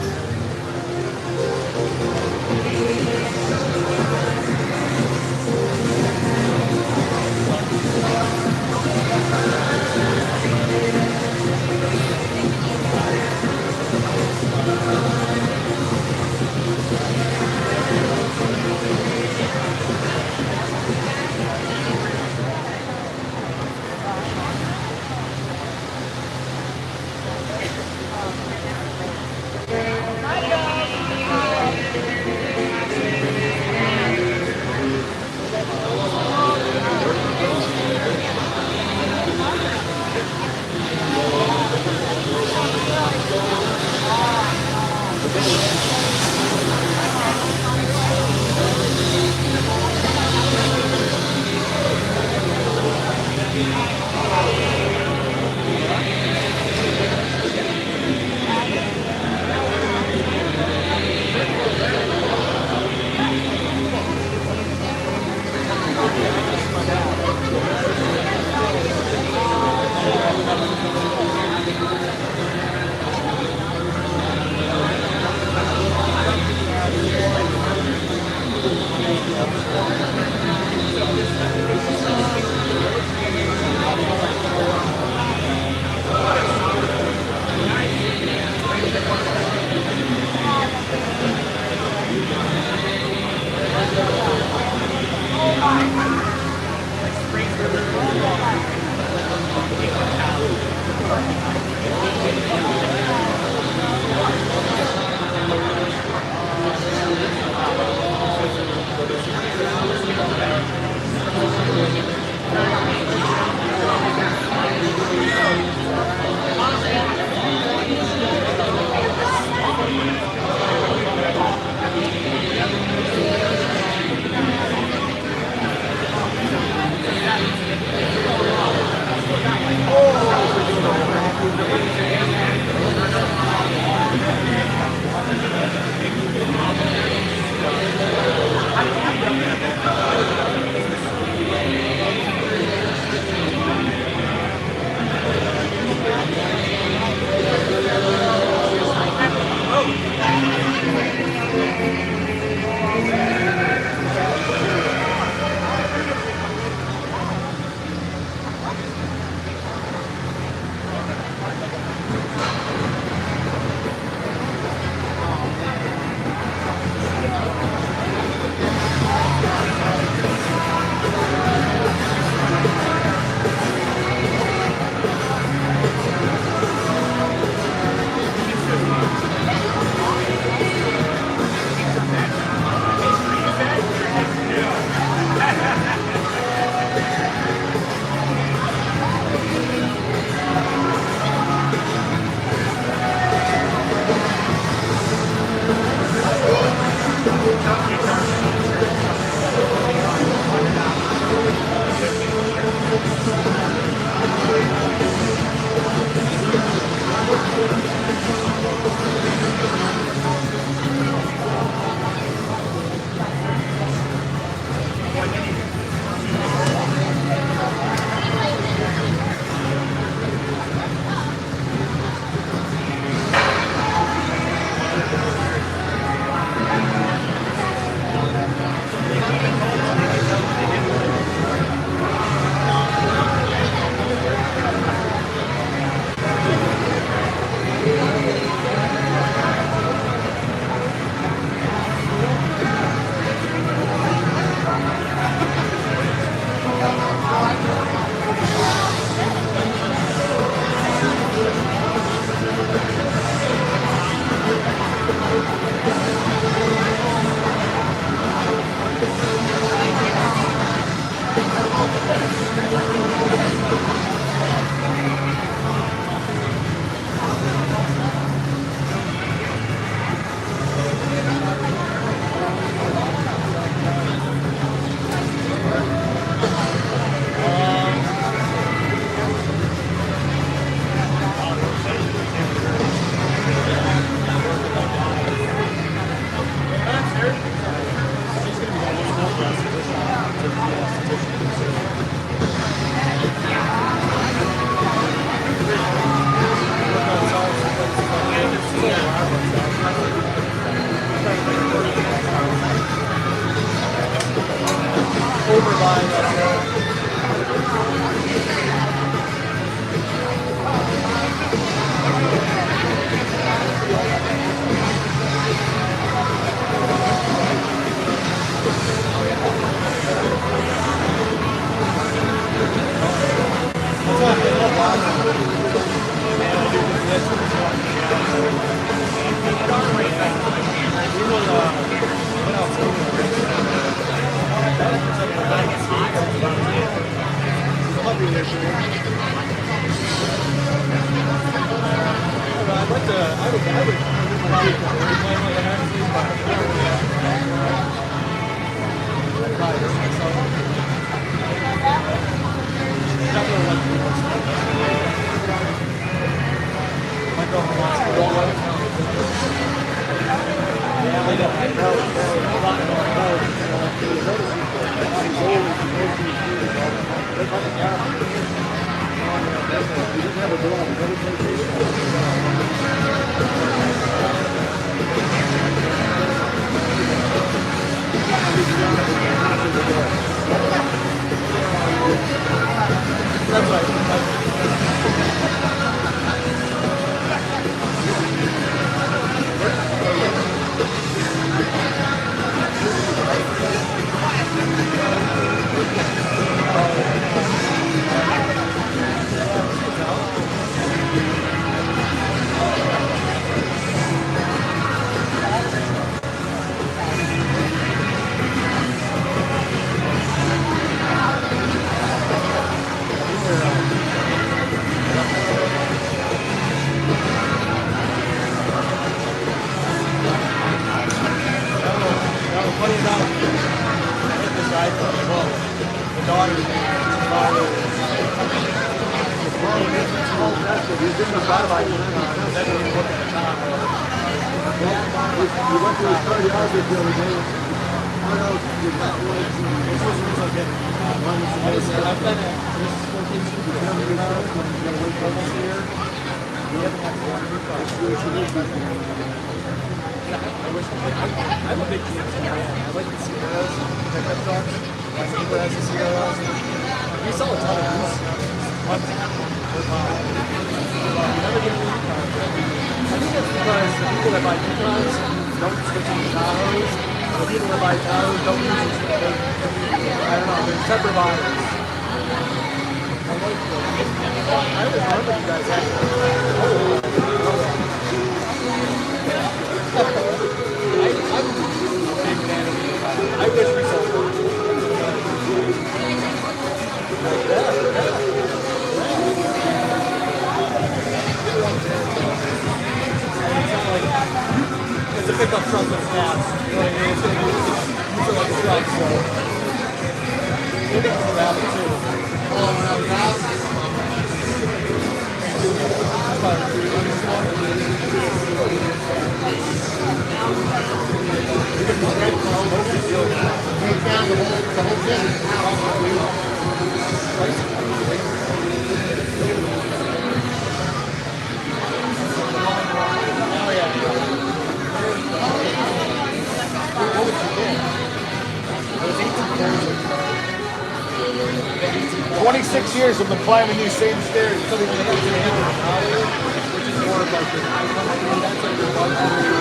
Years I've been climbing these same stairs until they get to the end of the alley, which is more of like the that's like the luxury.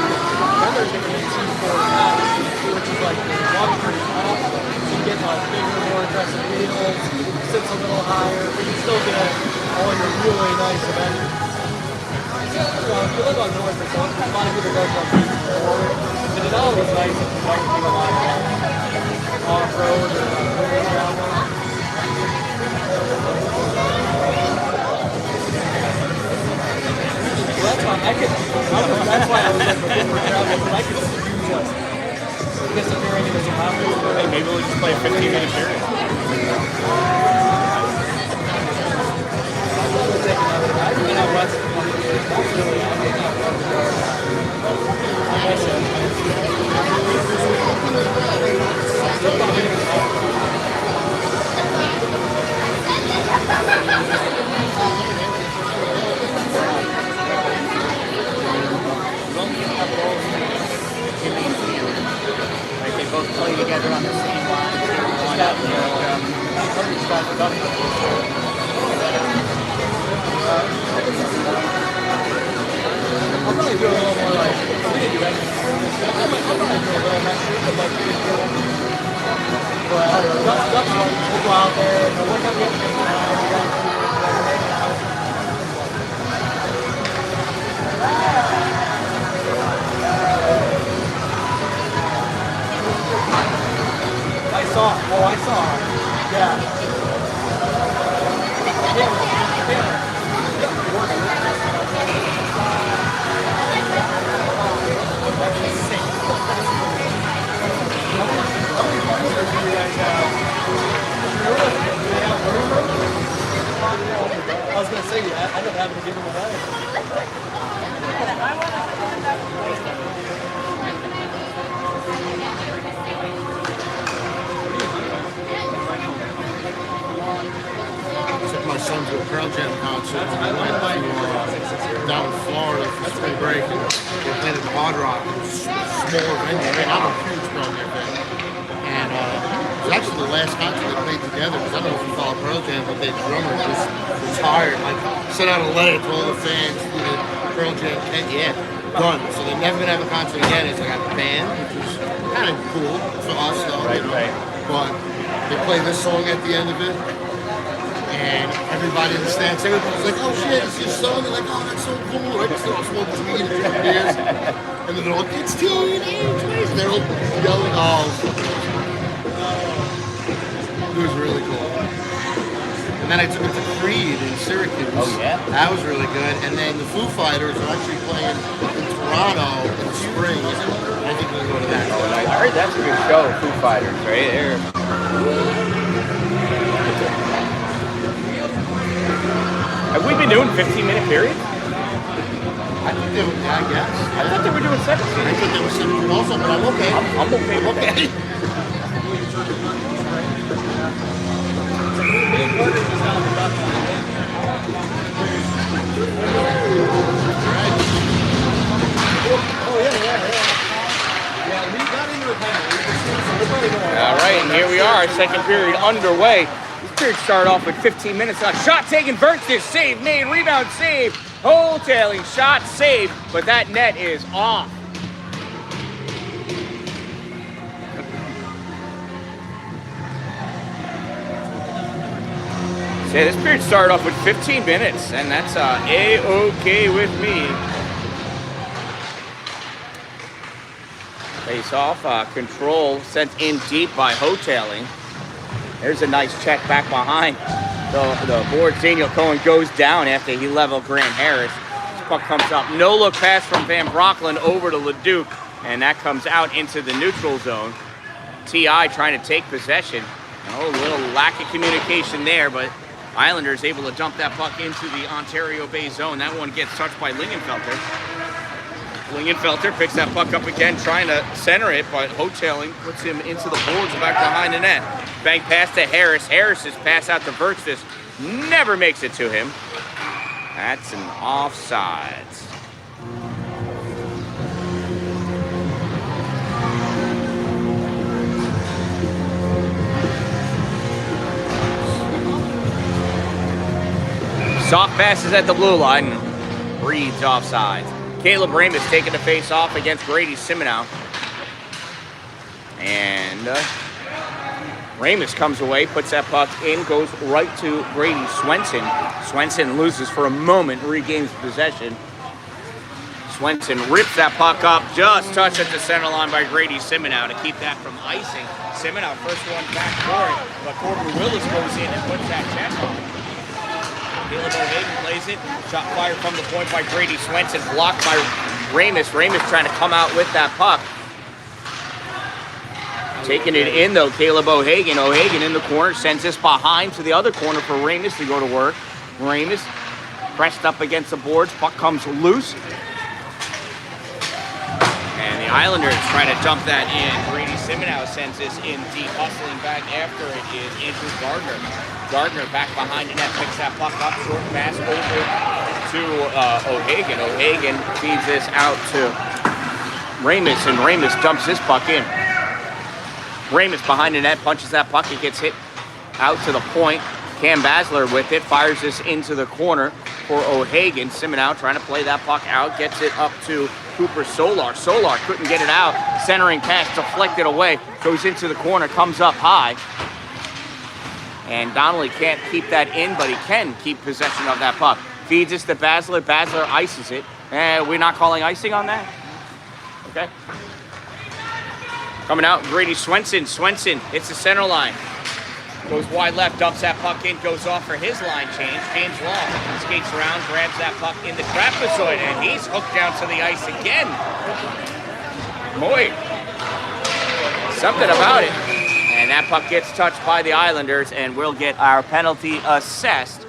Then there's the 18-4 which is like the luxury top. So you get like bigger, more aggressive wheels, sits a little higher, but you still get all your really nice amenities. So if you live on North or something, a lot of people go to like 18-4. The Denali was nice if you like to do a lot of off-road or travel. That's why I was like looking for travel, because I could use like disappearing into some mountains. Hey, maybe we'll just play a 15-minute period. I've been out west. Like they both play together on the same line. One out I'll probably do a little more like, we didn't do anything. I'll probably do a little next week, but like, we'll go out there, and we'll come get the I saw. Yeah. Yeah. Pearl Jam concert when we went to down in Florida for spring break, and we played at the Hard Rock. It was a smaller venue. I mean, I'm a huge Pearl Jam fan. And it was actually the last concert they played together, because I don't know if you follow Pearl Jam, but their drummer just retired. Like, sent out a letter to all the fans who the Pearl Jam done. So they're never gonna have a concert again. It's like a band, which is kind of cool for us, though. Right, you know? right. But they play this song at the end of it, and everybody in the stands, everybody's like, "Oh shit, it's your song!" They're like, "Oh, that's so cool!" Right? Because they're all smoking weed and drinking beers, and then they're all, "It's teenage ways." They're all yelling, "Oh!" It was really cool. And then I took it to Creed in Syracuse. Oh, yeah? That was really good. And then the Foo Fighters are actually playing in Toronto in the spring. I think we'll go to that. I heard that's a good show, Foo Fighters, right there. Have we been doing 15-minute periods? I think they were, I guess. I thought they were doing 17. I thought they were 17 also, but I'm okay. I'm okay with that. All right, and here we are, second period underway. This period started off with 15 minutes left. Shot taken, Versus, save made, rebound save, holdtailing, shot saved, but that net is off. So this period started off with 15 minutes, and that's A-okay with me. Face off, control sent in deep by Hoteling. There's a nice check back behind the board. Daniel Cohen goes down after he leveled Grant Harris. This puck comes up. No look pass from Van Brocklin over to Leduc, and that comes out into the neutral zone. T.I. trying to take possession. Oh, a little lack of communication there, but Islanders able to dump that puck into the Ontario Bay zone. That one gets touched by Lingenfelter. Lingenfelter picks that puck up again, trying to center it, but Hoteling puts him into the boards back behind the net. Bank pass to Harris. Harris's pass out to Versus never makes it to him. That's an offsides. Soft passes at the blue line. Reed's offsides. Caleb Ramus taking the face off against Grady Siminow. And Ramus comes away, puts that puck in, goes right to Brady Swenson. Swenson loses for a moment, regains possession. Swenson rips that puck up, just touched at the center line by Grady Siminow to keep that from icing. Siminow, first one back for it, but Corbin Willis goes in and puts that check on. Caleb O'Hagan plays it. Shot fired from the point by Grady Swenson. Blocked by Ramus. Ramus trying to come out with that puck. Taking it in, though, Caleb O'Hagan. O'Hagan in the corner. Sends this behind to the other corner for Ramus to go to work. Ramus pressed up against the boards. Puck comes loose. And the Islanders try to dump that in. Grady Siminow sends this in deep. Hustling back after it is Andrew Gardner. Gardner back behind the net, picks that puck up, short pass over to O'Hagan. O'Hagan feeds this out to Ramus, and Ramus dumps this puck in. Ramus behind the net, punches that puck, it gets hit out to the point. Cam Basler with it, fires this into the corner for O'Hagan. Siminow trying to play that puck out, gets it up to Cooper Solar. Solar couldn't get it out, centering pass deflected away, goes into the corner, comes up high. And Donnelly can't keep that in, but he can keep possession of that puck. Feeds this to Basler. Basler ices it. We're not calling icing on that? Okay. Coming out, Grady Swenson. Swenson hits the center line. Goes wide left, dumps that puck in, goes off for his line change. James Long skates around, grabs that puck in the trapezoid, and he's hooked down to the ice again. Boy, something about it. And that puck gets touched by the Islanders, and we'll get our penalty assessed.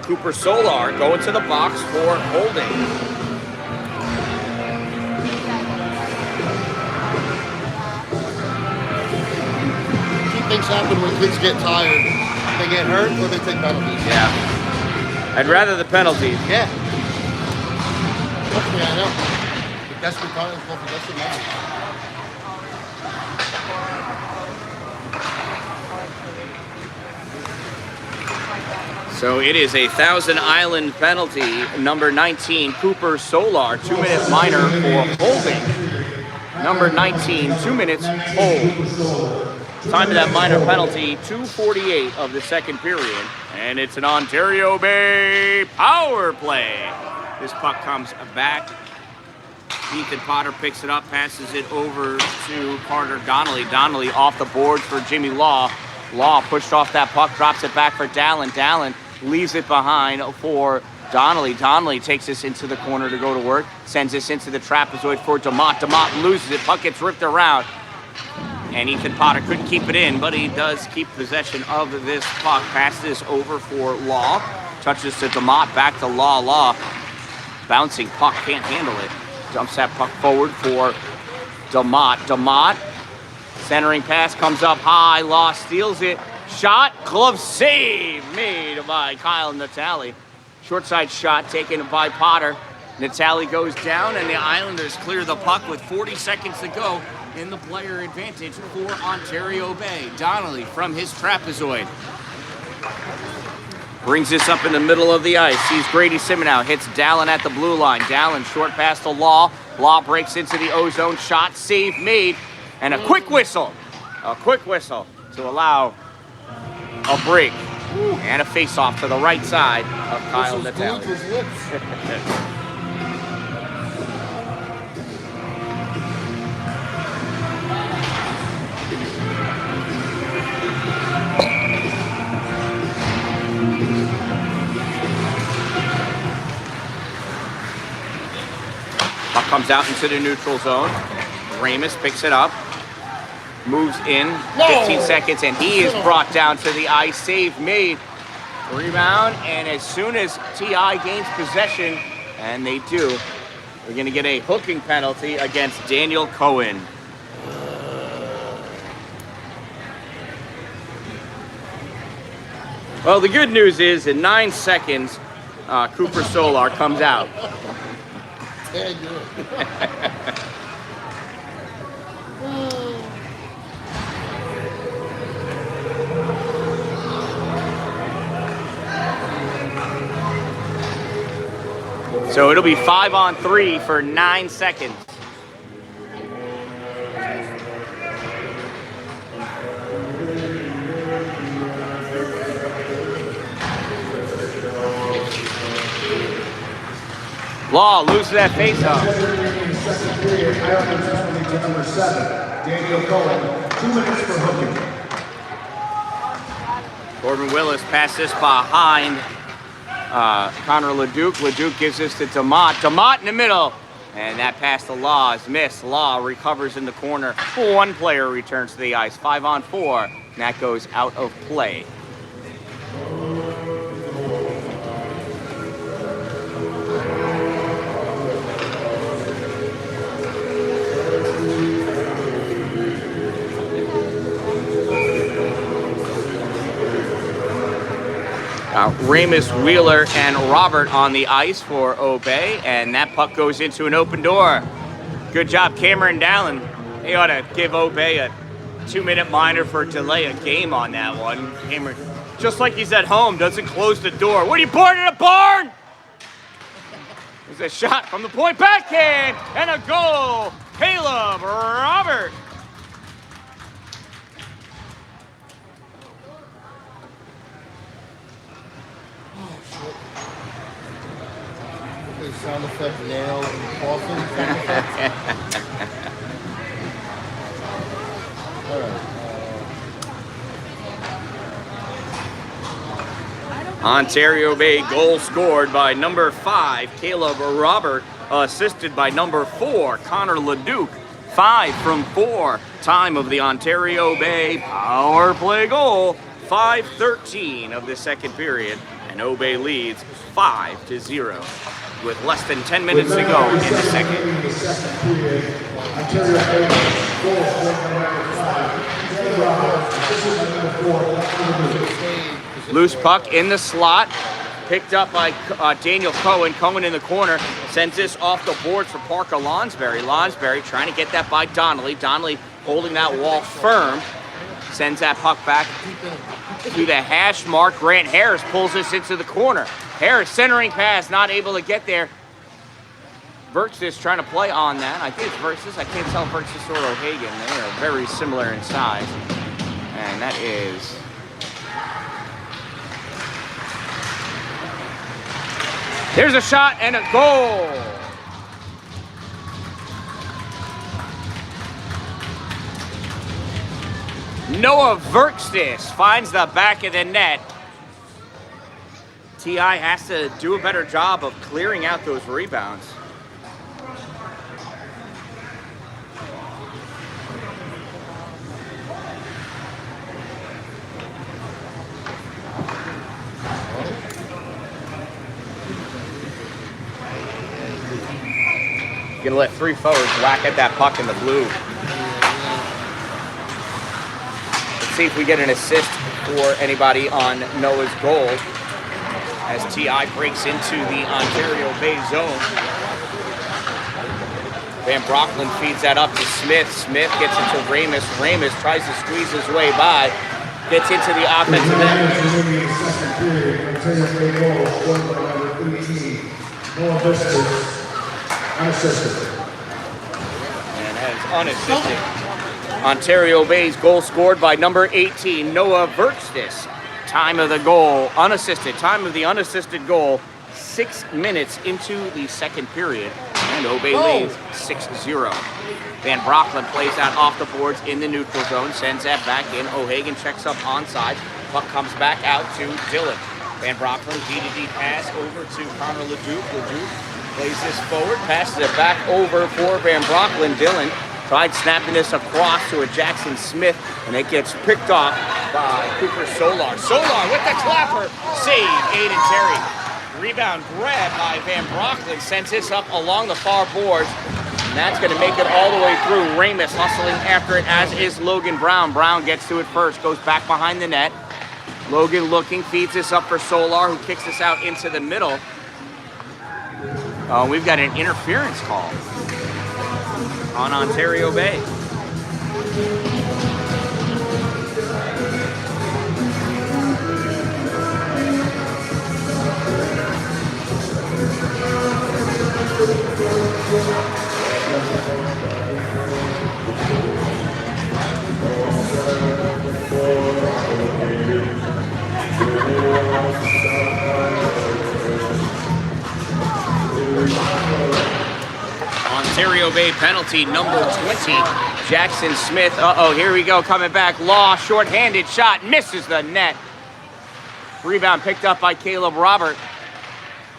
Cooper Solar going to the box for holding. Two things happen when kids get tired. They get hurt or they take penalties. Yeah. I'd rather the penalties. Yeah. Trust me, I know. The desperate times go for desperate measures. So it is a Thousand Island penalty. Number 19, Cooper Solar, 2-minute minor for holding. Number 19, 2 minutes, hold. Time of that minor penalty, 2:48 of the second period. And it's an Ontario Bay power play. This puck comes back. Ethan Potter picks it up, passes it over to Carter Donnelly. Donnelly off the boards for Jimmy Law. Law pushed off that puck, drops it back for Dalin. Dalin leaves it behind for Donnelly. Donnelly takes this into the corner to go to work, sends this into the trapezoid for DeMott. DeMott loses it, puck gets ripped around. And Ethan Potter couldn't keep it in, but he does keep possession of this puck. Passes this over for Law. Touches to DeMott, back to Law. Law, bouncing puck, can't handle it. Dumps that puck forward for DeMott. DeMott, centering pass, comes up high. Law steals it. Shot, glove save made by Kyle Natali. Short side shot taken by Potter. Natali goes down, and the Islanders clear the puck with 40 seconds to go in the player advantage for Ontario Bay. Donnelly from his trapezoid brings this up in the middle of the ice. Sees Grady Simonow, hits Dalin at the blue line. Dalin short pass to Law. Law breaks into the O-zone. Shot, save made, and a quick whistle. A quick whistle to allow a break and a face-off to the right side of Kyle Natali. Puck comes out into the neutral zone. Ramus picks it up. Moves in, 15 seconds, and he is brought down to the ice. Save made. Rebound, and as soon as TI gains possession, and they do, we're going to get a hooking penalty against Daniel Cohen. Well, the good news is in 9 seconds, Cooper Solar comes out. So it'll be 5-on-3 for 9 seconds. Law loses that faceoff. Second period, Islanders penalty to number 7, Daniel Cohen, 2 minutes for hooking. Corbin Willis passed this behind Connor Leduc. Leduc gives this to DeMott. DeMott in the middle. And that pass to Law is missed. Law recovers in the corner. One player returns to the ice. 5-on-4. And that goes out of play. Ramus, Wheeler, and Robert on the ice for Obey, and that puck goes into an open door. Good job, Cameron Dalin. They ought to give Obey a 2-minute minor for delay a game on that one. Cameron, just like he's at home, doesn't close the door. What are you, born in a barn? There's a shot from the point backhand, and a goal. Caleb Robert. Sound effect, nail, and coughing. All right. Ontario Bay goal scored by number 5, Caleb Robert, assisted by number 4, Connor Leduc. 5 from 4. Time of the Ontario Bay power play goal. 5:13 of the second period, and Obey leads 5-0. With less than 10 minutes to go in the second. Ontario Bay goal scored by number 5, Caleb Robert, assisted by number 4, Connor Leduc. Loose puck in the slot. Picked up by Daniel Cohen. Cohen in the corner. Sends this off the boards for Parker Lonsberry. Lonsberry trying to get that by Donnelly. Donnelly holding that wall firm. Sends that puck back to the hash mark. Grant Harris pulls this into the corner. Harris centering pass, not able to get there. Versus trying to play on that. I think it's Versus. I can't tell Versus or O'Hagan. They are very similar in size. And that is... There's a shot and a goal. Noah Verkstis finds the back of the net. T.I. has to do a better job of clearing out those rebounds. Gonna let three forwards whack at that puck in the blue. Let's see if we get an assist for anybody on Noah's goal as T.I. breaks into the Ontario Bay zone. Van Brocklin feeds that up to Smith. Smith gets into Ramus. Ramus tries to squeeze his way by. Gets into the offensive end. Unassisted. And that is unassisted. Ontario Bay's goal scored by number 18, Noah Verkstis. Time of the goal, unassisted. Time of the unassisted goal, 6 minutes into the second period. And Obey leads 6-0. Van Brocklin plays that off the boards in the neutral zone, sends that back in. O'Hagan checks up onside. Puck comes back out to Dillon. Van Brocklin, D-to-D pass over to Connor Leduc. Leduc plays this forward, passes it back over for Van Brocklin. Dillon tried snapping this across to a Jackson Smith, and it gets picked off by Cooper Solar. Solar with the clapper, save Aiden Terry. Rebound grab by Van Brocklin, sends this up along the far boards, and that's going to make it all the way through. Ramus hustling after it, as is Logan Brown. Brown gets to it first, goes back behind the net. Logan looking, feeds this up for Solar, who kicks this out into the middle. We've got an interference call on Ontario Bay. Ontario Bay penalty number 20. Jackson Smith, here we go, coming back. Law, shorthanded shot, misses the net. Rebound picked up by Caleb Robert.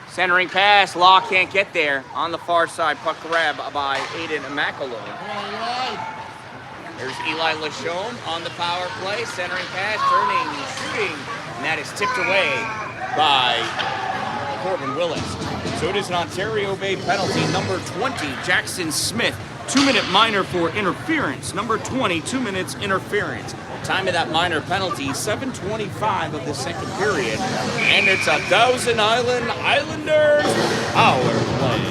Centering pass, Law can't get there. On the far side, puck grab by Aiden McAloon. There's Eli Lachaume on the power play. Centering pass, turning, shooting, and that is tipped away by Corbin Willis. So it is an Ontario Bay penalty, number 20, Jackson Smith. 2-minute minor for interference. Number 20, 2 minutes interference. Time of that minor penalty, 7:25 of the second period. And it's a Thousand Island Islanders power play.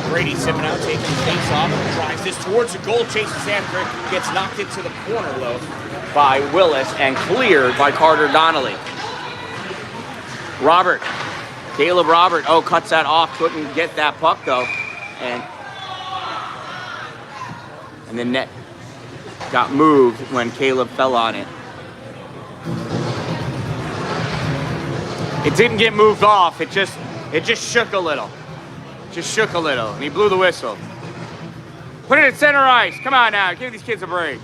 Brady Siminow taking the face off, drives this towards the goal, chases after it, gets knocked into the corner though by Willis and cleared by Carter Donnelly. Robert, Caleb Robert, cuts that off, couldn't get that puck though. And the net got moved when Caleb fell on it. It didn't get moved off, it just shook a little. Just shook a little, and he blew the whistle. Put it at center ice, come on now, give these kids a break.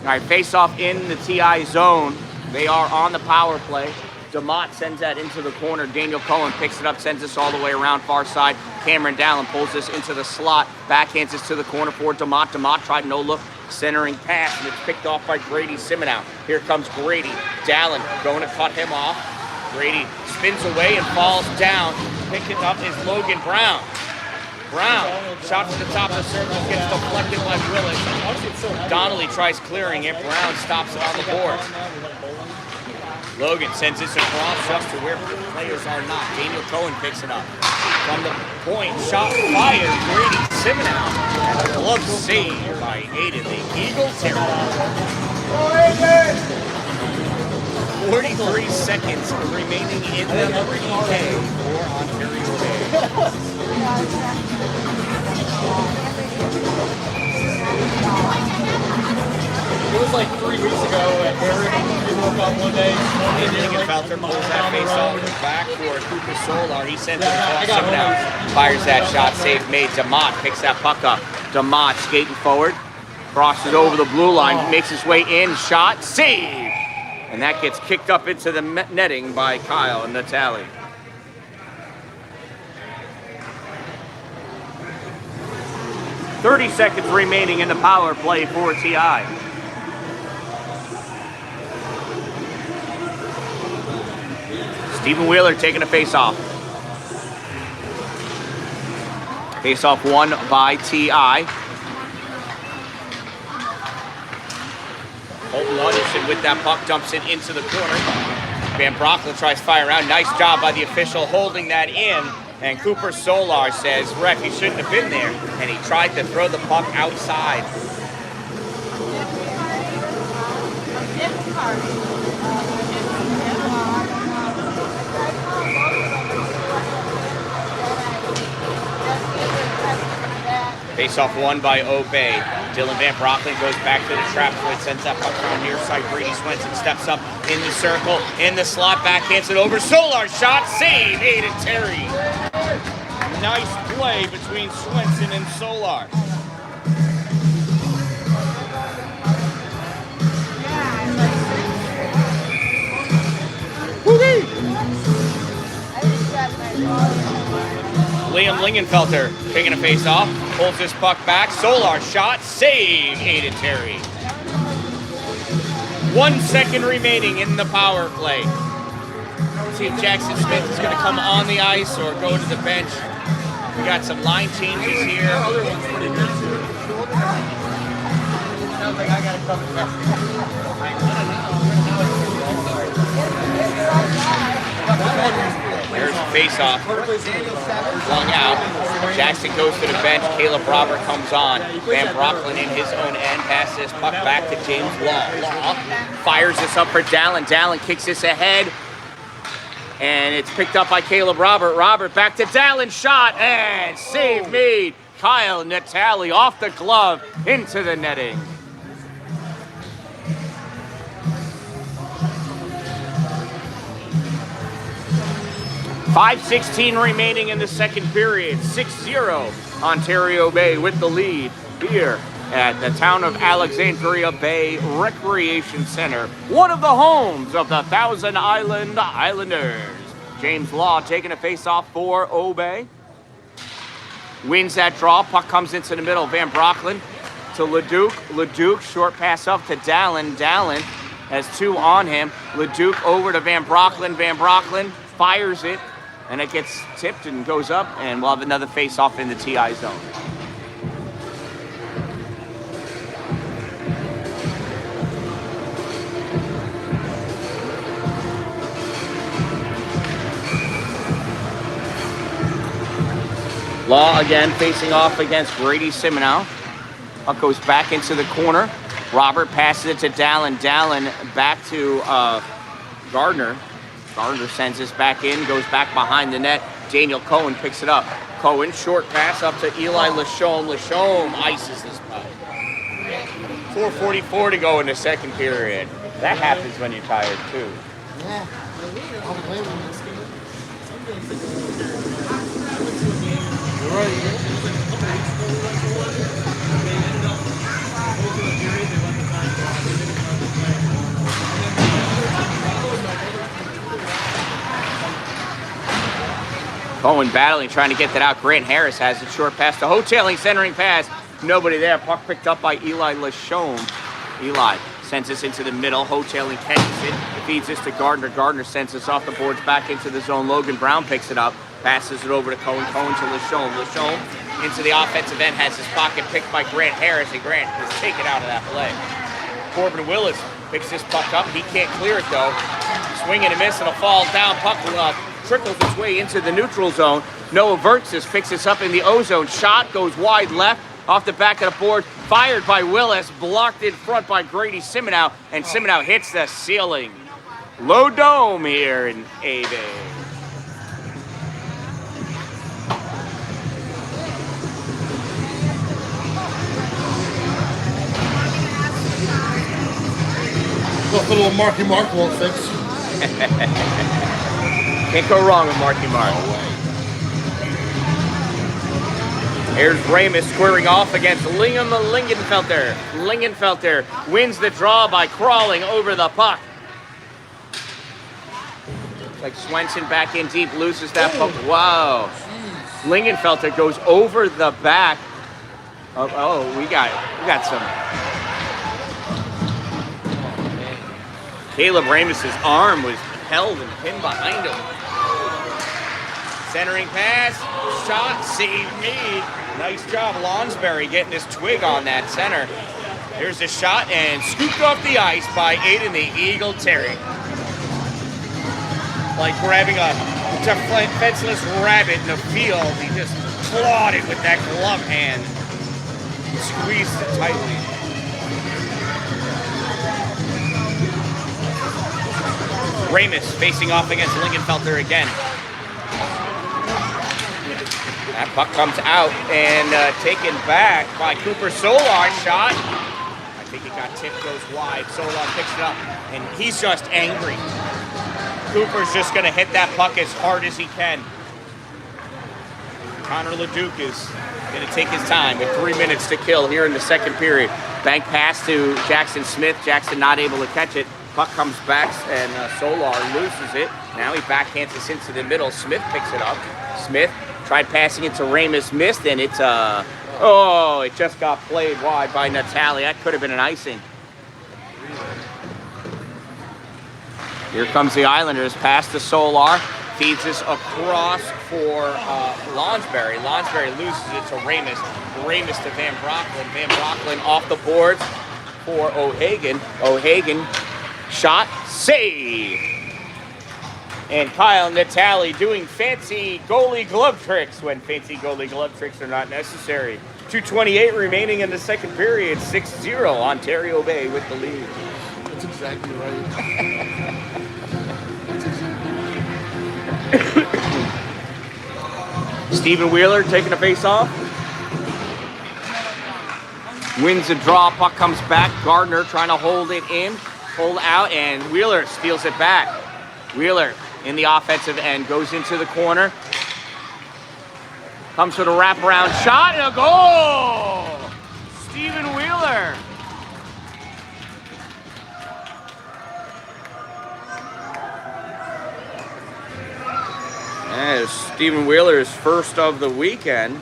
All right, face off in the TI zone. They are on the power play. DeMott sends that into the corner. Daniel Cohen picks it up, sends this all the way around far side. Cameron Dallin pulls this into the slot. Backhands this to the corner for DeMott. DeMott tried no look, centering pass, and it's picked off by Grady Siminow. Here comes Grady. Dallin going to cut him off. Grady spins away and falls down. Picking up is Logan Brown. Brown, shot to the top of the circle, gets deflected by Willis. Donnelly tries clearing it. Brown stops it on the board. Logan sends this across just to where players are not. Daniel Cohen picks it up. From the point, shot fired. Grady Siminow. And a glove save by Aiden, the Eagle Terrier. 43 seconds remaining in the PK for Ontario Bay. It was like 3 weeks ago at Barry. We woke up one day. Felter pulls that face off back for Cooper Solar. He sends it across Siminow. Fires that shot, save made. DeMott picks that puck up. DeMott skating forward. Crosses over the blue line, makes his way in, shot, save! And that gets kicked up into the netting by Kyle Natali. .30 seconds remaining in the power play for TI. Stephen Wheeler taking a face-off. Face-off won by TI. Holton Anderson with that puck dumps it into the corner. Van Brocklen tries to fire around. Nice job by the official holding that in. And Cooper Solar says, ref, he shouldn't have been there. And he tried to throw the puck outside. Face-off won by Obey. Dylan Van Brocklen goes back to the trap foot, sends that puck around near side. Brady Swenson steps up in the circle, in the slot, backhands it over. Solar shot, save, Aiden Terry. Nice play between Swenson and Solar. Liam Lingenfelter taking a face off, pulls this puck back. Solar shot, save, Aiden Terry. 1 second remaining in the power play. See if Jackson Smith is going to come on the ice or go to the bench. We got some line changes here. Sounds like I got a couple There's a face-off. Flung out. Jackson goes to the bench. Caleb Robert comes on. Van Brocklen in his own end. Passes this puck back to James Law. Law fires this up for Dalin. Dalin kicks this ahead. And it's picked up by Caleb Robert. Robert back to Dalin. Shot and save made. Kyle Natali off the glove into the netting. .5:16 remaining in the second period. 6-0 Ontario Bay with the lead here at the town of Alexandria Bay Recreation Center, one of the homes of the Thousand Island Islanders. James Law taking a face-off for Obey. Wins that draw. Puck comes into the middle. Van Brocklen to Leduc. Leduc, short pass up to Dalin. Dalin has two on him. Leduc over to Van Brocklen. Van Brocklen fires it, and it gets tipped and goes up, and we'll have another face-off in the TI zone. Law again facing off against Brady Siminow. Puck goes back into the corner. Robert passes it to Dalin. Dalin back to Gardner. Gardner sends this back in, goes back behind the net. Daniel Cohen picks it up. Cohen, short pass up to Eli Lachaume. Lachaume ices this puck. 4:44 to go in the second period. That happens when you're tired, too. Yeah. Cohen battling, trying to get that out. Grant Harris has it, short pass to Hoteling, centering pass. Nobody there. Puck picked up by Eli Lachaume. Eli sends this into the middle. Hoteling catches it. Feeds this to Gardner. Gardner sends this off the boards back into the zone. Logan Brown picks it up. Passes it over to Cohen. Cohen to LeShone. LeShone into the offensive end, has his pocket picked by Grant Harris, and Grant is taken out of that play. Corbin Willis picks this puck up. He can't clear it, though. Swing and a miss, and a fall down. Puck trickles its way into the neutral zone. Noah Vertzis picks this up in the O-zone. Shot goes wide left, off the back of the board. Fired by Willis, blocked in front by Grady Siminow, and Siminow hits the ceiling. Low dome here in A-Bay. Look, a little Marky Mark won't fix. Can't go wrong with Marky Mark. Here's Ramus squaring off against Liam Lingenfelter. Lingenfelter wins the draw by crawling over the puck. Like Swenson back in deep, loses that puck. Wow. Lingenfelter goes over the back. We got some. Caleb Ramus's arm was held and pinned behind him. Centering pass, shot, save made. Nice job, Lonsberry getting his twig on that center. There's a shot and scooped off the ice by Aiden the Eagle Terry. Like grabbing a defenseless rabbit in the field, he just clawed it with that glove hand. Squeezed it tightly. Ramus facing off against Lingenfelter again. That puck comes out and taken back by Cooper Solar. Shot. I think it got tipped, goes wide. Solar picks it up, and he's just angry. Cooper's just going to hit that puck as hard as he can. Connor Leduc is going to take his time with 3 minutes to kill here in the second period. Bank pass to Jackson Smith. Jackson not able to catch it. Puck comes back and Solar loses it. Now he backhands this into the middle. Smith picks it up. Smith tried passing it to Ramus, missed, and it's it just got played wide by Natali. That could have been an icing. Here comes the Islanders. Pass to Solar. Feeds this across for Lonsberry. Lonsberry loses it to Ramus. Ramus to Van Brocklin. Van Brocklin off the boards for O'Hagan. O'Hagan. Shot, save. And Kyle Natali doing fancy goalie glove tricks when fancy goalie glove tricks are not necessary. 2:28 remaining in the second period. 6-0 Ontario Bay with the lead. That's exactly right. Stephen Wheeler taking a face off. Wins the draw. Puck comes back. Gardner trying to hold it in. Hold out, and Wheeler steals it back. Wheeler in the offensive end goes into the corner. Comes with a wraparound shot and a goal! Stephen Wheeler. That is Stephen Wheeler's first of the weekend.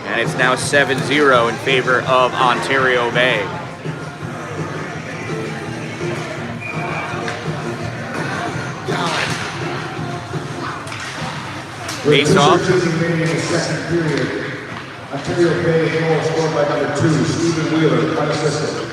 And it's now 7-0 in favor of Ontario Bay. Face off. Remaining in the second period. Ontario Bay goal scored by number 2, Stephen Wheeler, unassisted.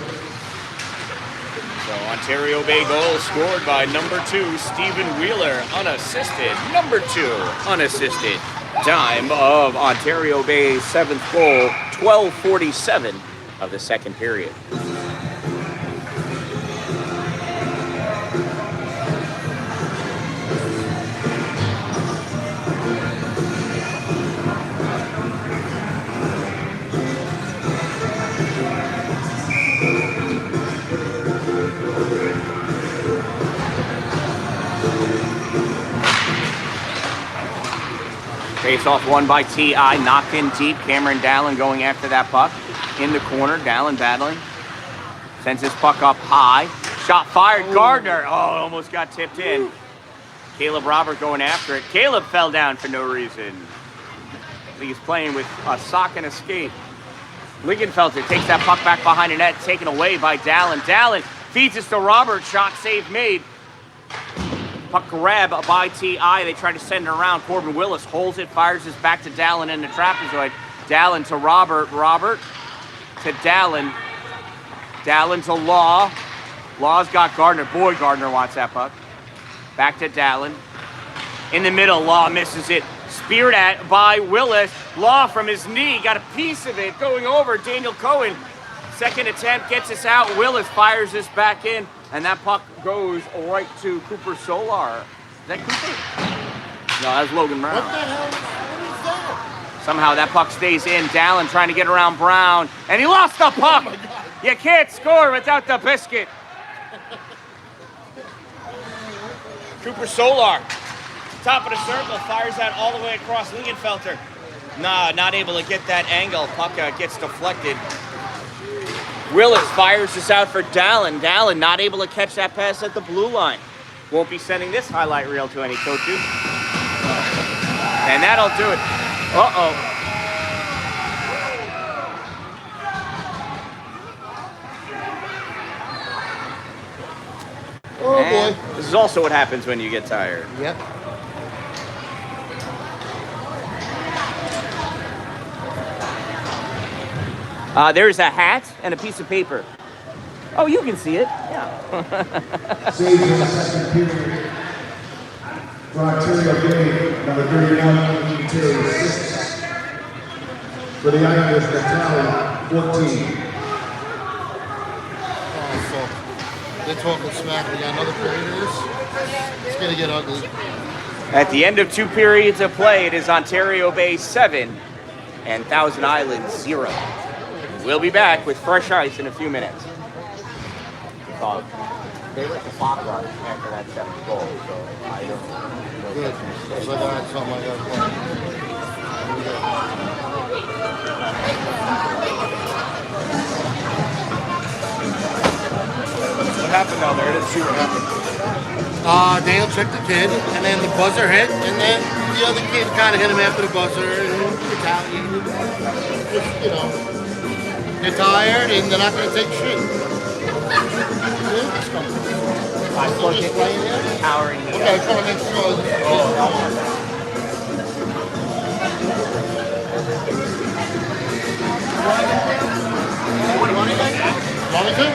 So Ontario Bay goal scored by number 2, Stephen Wheeler, unassisted. Number 2, unassisted. Time of Ontario Bay's 7th goal, 12:47 of the second period. Face off won by T.I. Knocked in deep. Cameron Dallin going after that puck. In the corner. Dallin battling. Sends his puck up high. Shot fired. Gardner. Oh, almost got tipped in. Caleb Robert going after it. Caleb fell down for no reason. He's playing with a sock and a skate. Lingenfelter takes that puck back behind the net. Taken away by Dallin. Dallin feeds it to Robert. Shot save made. Puck grab by T.I. They try to send it around. Corbin Willis holds it, fires this back to Dalin in the trapezoid. Dalin to Robert. Robert to Dalin. Dalin to Law. Law's got Gardner. Boy, Gardner wants that puck. Back to Dalin. In the middle, Law misses it. Speared at by Willis. Law from his knee got a piece of it going over. Daniel Cohen. Second attempt gets us out. Willis fires this back in. And that puck goes right to Cooper Solar. Is that Cooper? No, that's Logan Brown. What the hell? What is that? Somehow that puck stays in. Dalin trying to get around Brown. And he lost the puck. You can't score without the biscuit. Cooper Solar. Top of the circle. Fires that all the way across Lingenfelter. Nah, not able to get that angle. Puck gets deflected. Willis fires this out for Dalin. Dalin not able to catch that pass at the blue line. Won't be sending this highlight reel to any coaches. And that'll do it. Uh-oh. Oh And boy. this is also what happens when you get tired. Yep. There's a hat and a piece of paper. Oh, you can see it. Yeah. Saves in the second period. For Ontario Bay, number 31, Terry 6. For the Islanders, Dan-Dalin 14. Oh, fuck. They're talking smack. We got another period of this. It's gonna get ugly. At the end of 2 periods of play, it is Ontario Bay 7 and Thousand Islands 0. We'll be back with fresh ice in a few minutes. They let the clock run after that 7th goal, so I don't know. Good. It's like I had something like that. What happened down there? I didn't see what happened. Daniel checked the kid, and then the buzzer hit, and then the other kid kind of hit him after the buzzer, and Italian, just, you know, they're tired, and they're not going to take shit. I plugged it Okay, powering the I'm trying to make sure. Want me to?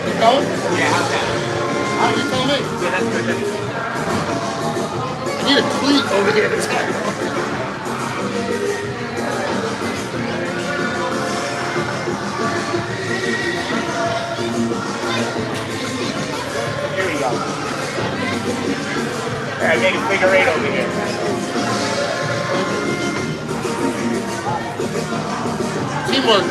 You going? Yeah, how's that? How do you tell me? Yeah, that's good. I need a cleat over here to tell you. Here we go. All right, make a figure 8 over here. Teamwork.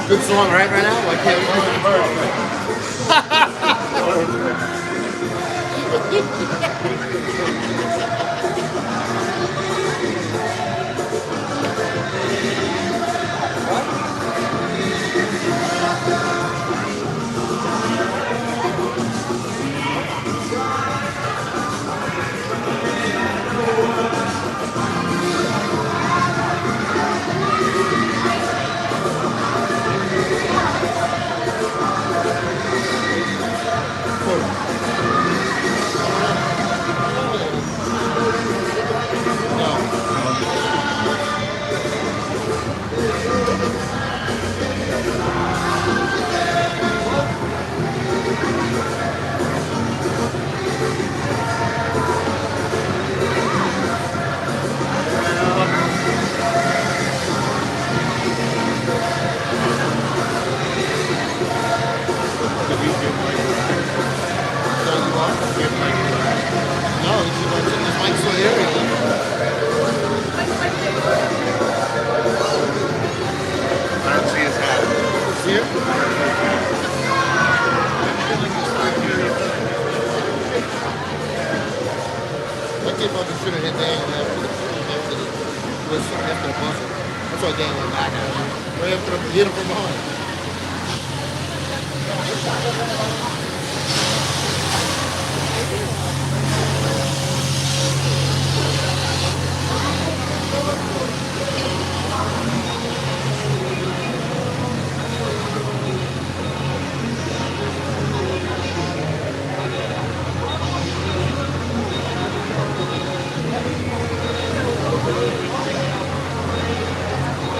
Good song, right now? Why can't here? That kid fucking should have hit Daniel after the whistle, after the buzzer. That's why Daniel went back at him. Right after the hit him from behind.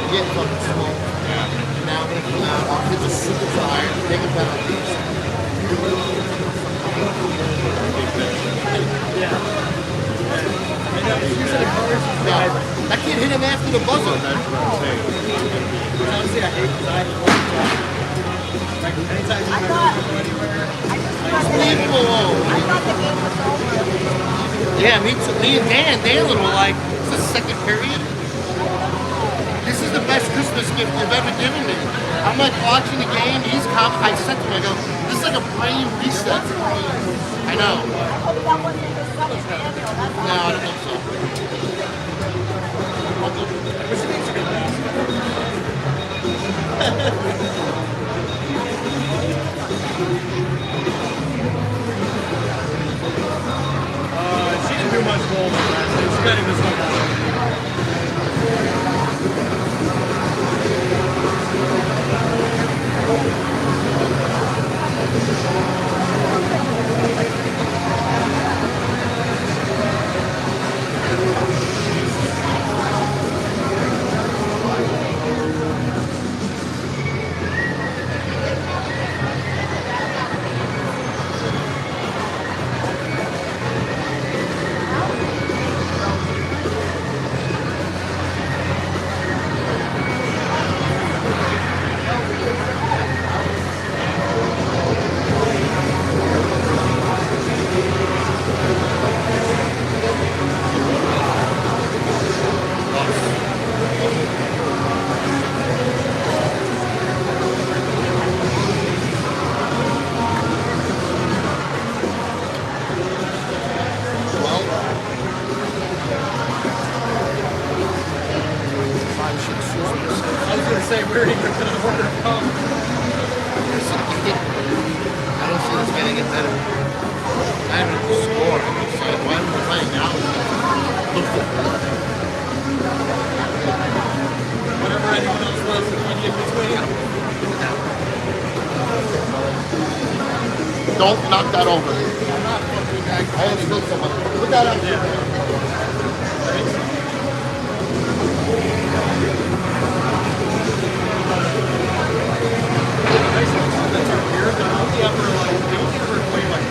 Getting fucking small. And now when they come out, our kids are super tired, taking penalties. Yeah. That kid hit him after the buzzer. Honestly, I hate because I like anytime you Leave him alone. Yeah, me and Dan-Dalin were like, it's the second period. This is the best Christmas gift you've ever given me. I'm like watching the game, I said to him, I go, this is like a brain reset. I know. No, I don't think so. she didn't do much gold last night. She got him this one. Say where he could have ordered from. I don't see this getting it better. I haven't scored. I'm just saying, why am I playing now? Look at Whatever anyone else wants to be in between. Don't knock that over. I'm not fucking back. I had to go someone. Put that up there. That's our beer. The only upper like they don't ever play like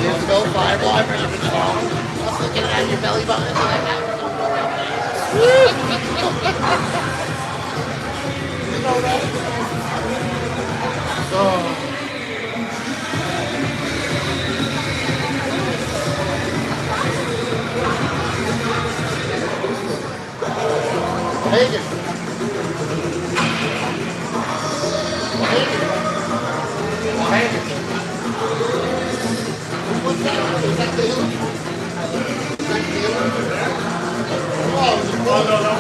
years ago, Firewalker, I've been strong. Also, get it out of your belly button. You know that? So. Hagen. Hagen. What's that? Is that Taylor? Is that Taylor? Oh, is it Paul? No, no.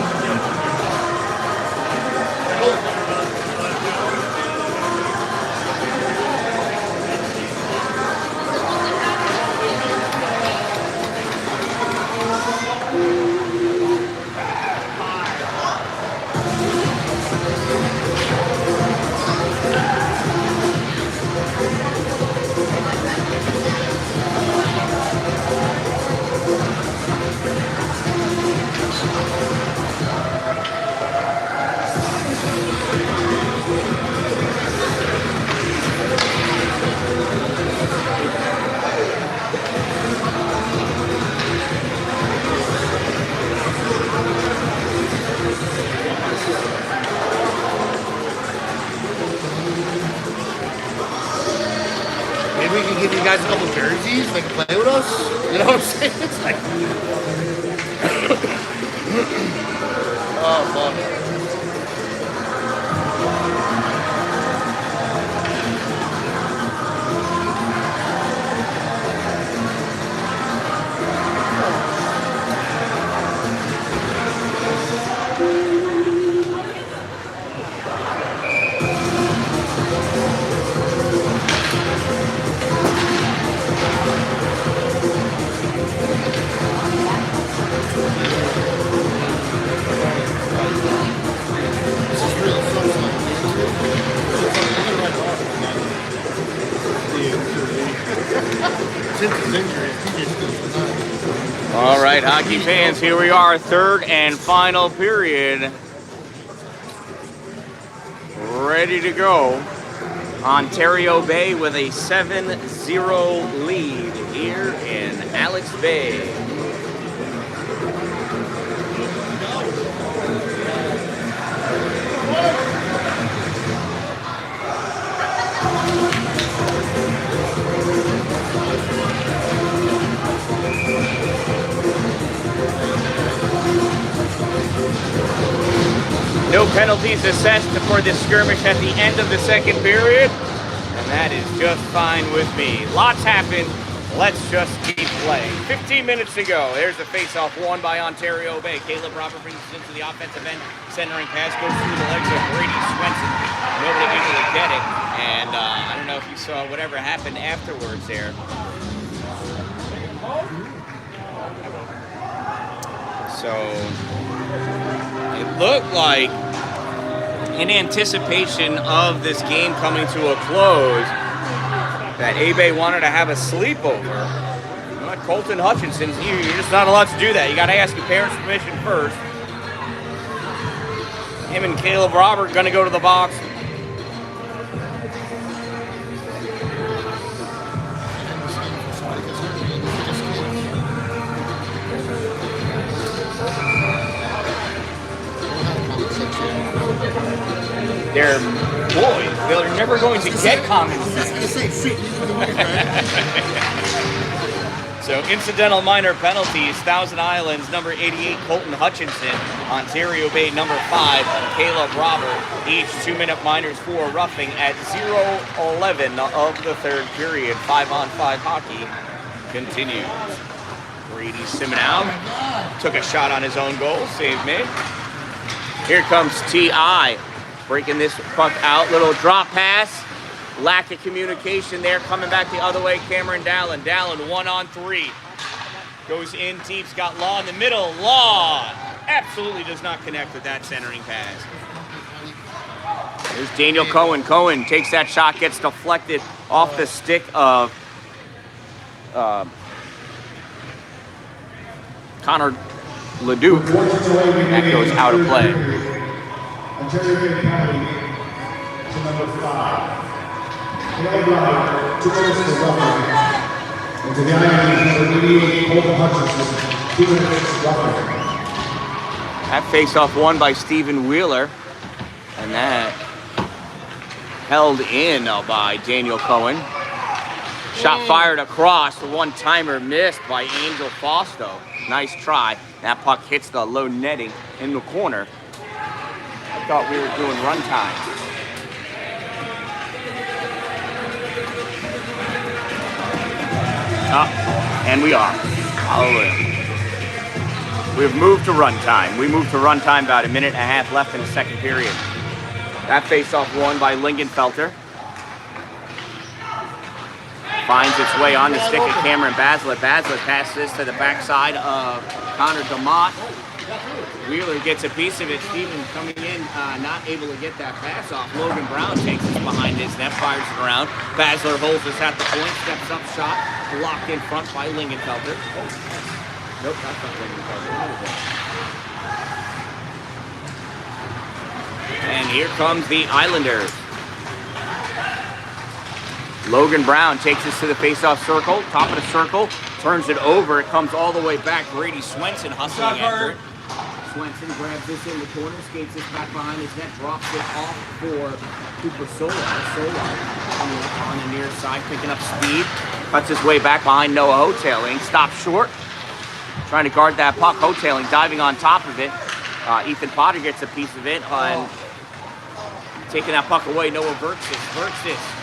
Maybe we can give you guys a couple jerseys, they can play with us. You know what I'm saying? It's like, oh fuck. All right, hockey fans, here we are, third and final period. Ready to go. Ontario Bay with a 7-0 lead here in Alex Bay. No penalties assessed for this skirmish at the end of the second period, and that is just fine with me. Lots happened. Let's just keep playing. 15 minutes to go. There's the face-off won by Ontario Bay. Caleb Robert brings it into the offensive end. Centering pass goes through the legs of Brady Swenson. Nobody able to get it, and I don't know if you saw whatever happened afterwards there. So it looked like, in anticipation of this game coming to a close, that A-Bay wanted to have a sleepover. But Colton Hutchinson, you're just not allowed to do that. You got to ask your parents' permission first. Him and Caleb Robert going to go to the box. They're boys. They're never going to get common sense. So incidental minor penalties. Thousand Islands, number 88, Colton Hutchinson. Ontario Bay, number 5, Caleb Robert. Each 2-minute minors for roughing at 0-11 of the third period. 5-on-5 hockey continues. Brady Simonow took a shot on his own goal. Save made. Here comes T.I. breaking this puck out. Little drop pass. Lack of communication there. Coming back the other way, Cameron Dallin. Dallin 1-on-3. Goes in. Teeps got Law in the middle. Law absolutely does not connect with that centering pass. There's Daniel Cohen. Cohen takes that shot, gets deflected off the stick of Connor Leduc. That goes out of play. Ontario Bay penalty to number 5. Caleb Robert took over the roughing And to the Islanders, number 88, Colton Hutchinson, 2 minutes roughing. That face-off won by Stephen Wheeler. And that held in by Daniel Cohen. Shot fired across. The one-timer missed by Angel Fausto. Nice try. That puck hits the low netting in the corner. I thought we were doing run time. And we are. Hallelujah. We've moved to run time. We moved to run time about a minute and a half left in the second period. That faceoff won by Lingenfelter. Finds its way on the stick of Cameron Baslett. Baslett passes this to the backside of Connor DeMott. Wheeler gets a piece of it. Stevens coming in, not able to get that pass off. Logan Brown takes this behind his net, fires it around. Basler holds this at the point, steps up, shot, blocked in front by Lingenfelter. Nope, that's not Lingenfelter. What is it? And here comes the Islanders. Logan Brown takes this to the face-off circle, top of the circle, turns it over. It comes all the way back. Brady Swenson hustling after it. Swenson grabs this in the corner, skates this back behind his net, drops it off for Cooper Solar. Solar on the near side, picking up speed, cuts his way back behind Noah Hotailing, stops short, trying to guard that puck. Hotailing diving on top of it. Ethan Potter gets a piece of it, and taking that puck away, Noah Vertsis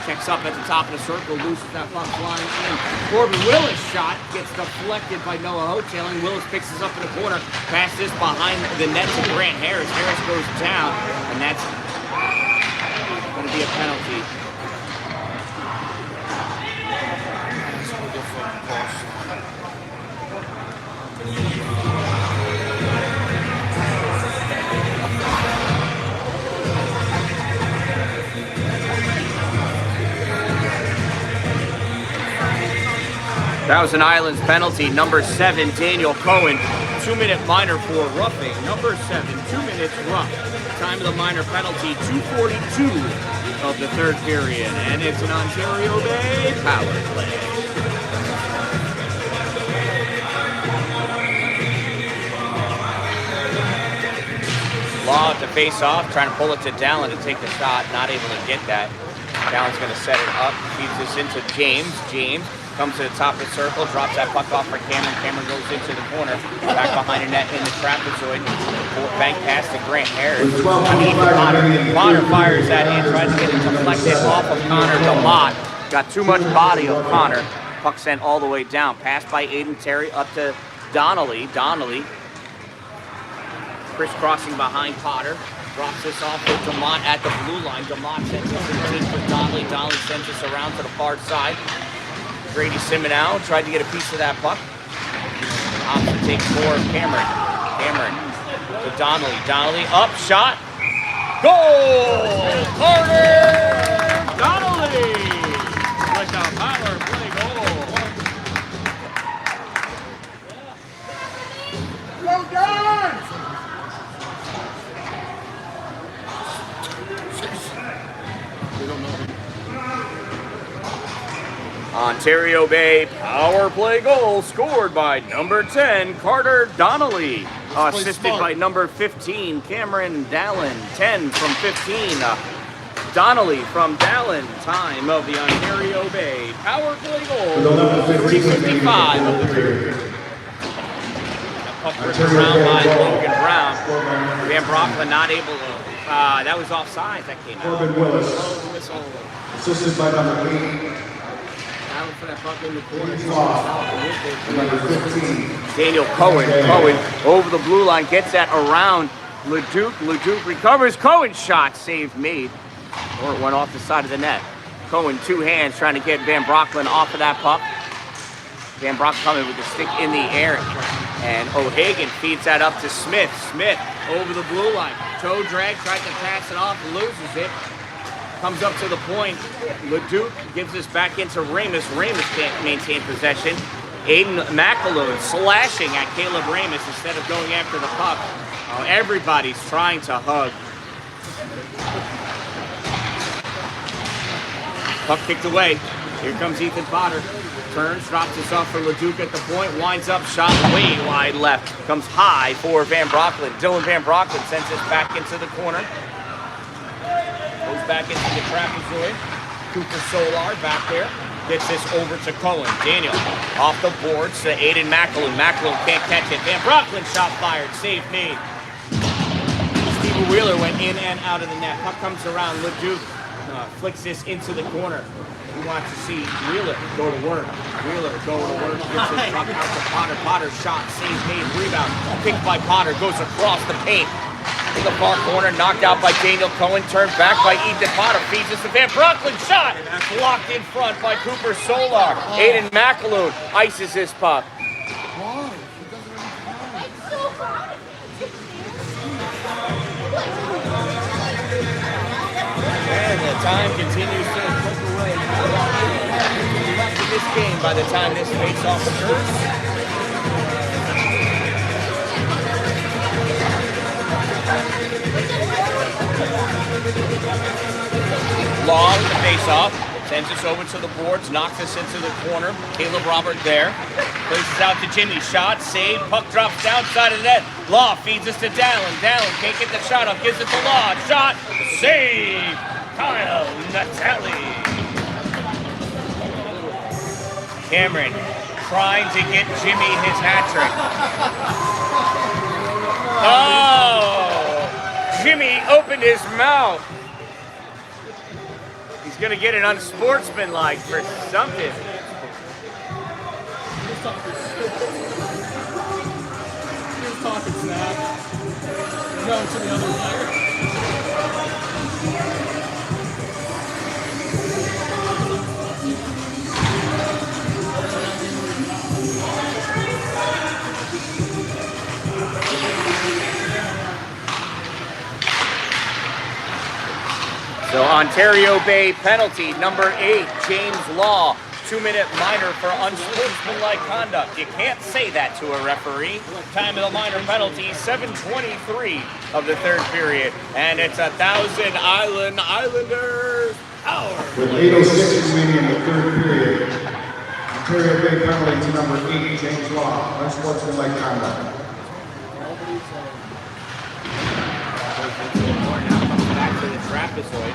checks up at the top of the circle, loses that puck flying in. Corbin Willis shot gets deflected by Noah Hotailing. Willis picks this up in the corner, passes this behind the net to Grant Harris. Harris goes down, and that's going to be a penalty. That was an Islands penalty. Number 7, Daniel Cohen. 2-minute minor for roughing. Number 7, 2 minutes rough. Time of the minor penalty, 2:42 of the third period. And it's an Ontario Bay power play. Law to face off, trying to pull it to Dallin to take the shot. Not able to get that. Dallin's going to set it up. Feeds this into James. James comes to the top of the circle, drops that puck off for Cameron. Cameron goes into the corner, back behind the net in the trapezoid. Bank pass to Grant Harris. Connor fires that in, tries to get it deflected off of Connor DeMott. Got too much body of Connor. Puck sent all the way down. Pass by Aiden Terry up to Donnelly. Donnelly crisscrossing behind Potter. Drops this off with DeMott at the blue line. DeMott sends this in for Donnelly. Donnelly sends this around to the far side. Grady Simonow tried to get a piece of that puck. Opts to take for Cameron. Cameron to Donnelly. Donnelly up, shot. Goal! Carter Donnelly with a power play goal. Go Dons! Ontario Bay power play goal scored by number 10, Carter Donnelly. Assisted by number 15, Cameron Dallin. 10 from 15, Donnelly from Dallin. Time of the Ontario Bay power play goal, 3:55 of the period. Puck ripped around by Logan Brown. Van Brockman not able to, that was offside that came out. Corbin Willis, Whistle. assisted by number 8. For that puck in the corner. Number 15. Daniel Cohen. Cohen over the blue line, gets that around Leduc. Leduc recovers. Cohen's shot, save made. Or it went off the side of the net. Cohen, 2 hands, trying to get Van Brockman off of that puck. Van Brockman coming with the stick in the air. And O'Hagan feeds that up to Smith. Smith over the blue line. Toe drag, tried to pass it off, loses it. Comes up to the point. Leduc gives this back into Ramus. Ramus can't maintain possession. Aiden McAloon slashing at Caleb Ramus instead of going after the puck. Oh, everybody's trying to hug. Puck kicked away. Here comes Ethan Potter. Turns, drops this off for LeDuc at the point, winds up, shot way wide left. Comes high for Van Broecklyn. Dylan Van Broecklyn sends this back into the corner. Goes back into the trapezoid. Cooper Solar back there. Gets this over to Cohen. Daniel off the boards to Aiden McAloon. McAloon can't catch it. Van Broecklyn shot fired. Save made. Steve Wheeler went in and out of the net. Puck comes around. LeDuc flicks this into the corner. We want to see Wheeler go to work. Wheeler go to work. Gets his puck out to Potter. Potter shot, save made, rebound. Picked by Potter. Goes across the paint. In the far corner, knocked out by Daniel Cohen. Turned back by Ethan Potter. Feeds this to Van Broecklyn. Shot! Blocked in front by Cooper Solar. Aiden McAloon ices this puck. And the time continues to click away. Left of this game by the time this face-off occurs. Long the face-off. Sends us over to the boards. Knocks us into the corner. Caleb Robert there. Places out to Jimmy. Shot, save. Puck drops downside of the net. Law feeds us to Dallin. Dallin can't get the shot off. Gives it to Law. Shot, save. Kyle Natali. Cameron trying to get Jimmy his hat trick. Oh! Jimmy opened his mouth. He's going to get an unsportsmanlike for something. He was talking snap. Going to the other player. So Ontario Bay penalty, number 8, James Law. 2-minute minor for unsportsmanlike conduct. You can't say that to a referee. Time of the minor penalty, 7:23 of the third period. And it's 1,000 Islanders power. With 8:06 remaining in the third period, Ontario Bay penalty to number 8, James Law, unsportsmanlike conduct. Back to the trapezoid.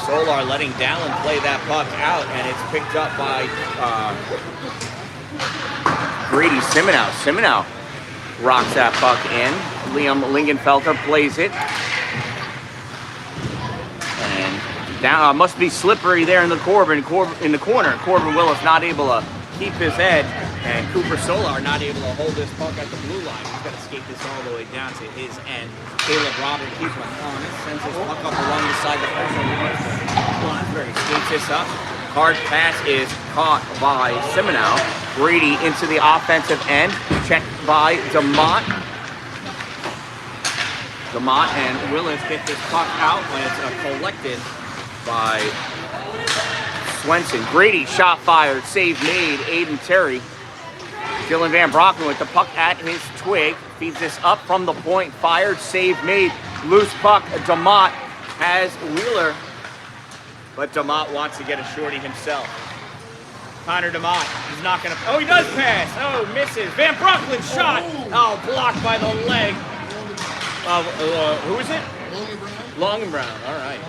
Solar letting Dallin play that puck out, and it's picked up by Grady Simenow. Simenow rocks that puck in. Liam Lingenfelter plays it. And down must be slippery there in the corner. Corbin Willis not able to keep his head, and Cooper Solar not able to hold this puck at the blue line. He's got to skate this all the way down to his end. Caleb Robert keeps on it, sends his puck up along the side of the first. Lansbury skates this up. Hard pass is caught by Simenow. Brady into the offensive end, checked by DeMott. DeMott and Willis get this puck out when it's collected by Swenson. Grady shot fired, save made, Aiden Terry. Dylan Van Broecklyn with the puck at his twig. Feeds this up from the point, fired, save made. Loose puck, DeMott has Wheeler, but DeMott wants to get a shorty himself. Connor DeMott, he's not gonna, oh, he does pass, oh, misses. Van Broecklyn shot, oh, blocked by the leg of, who is it? Logan Brown, all right.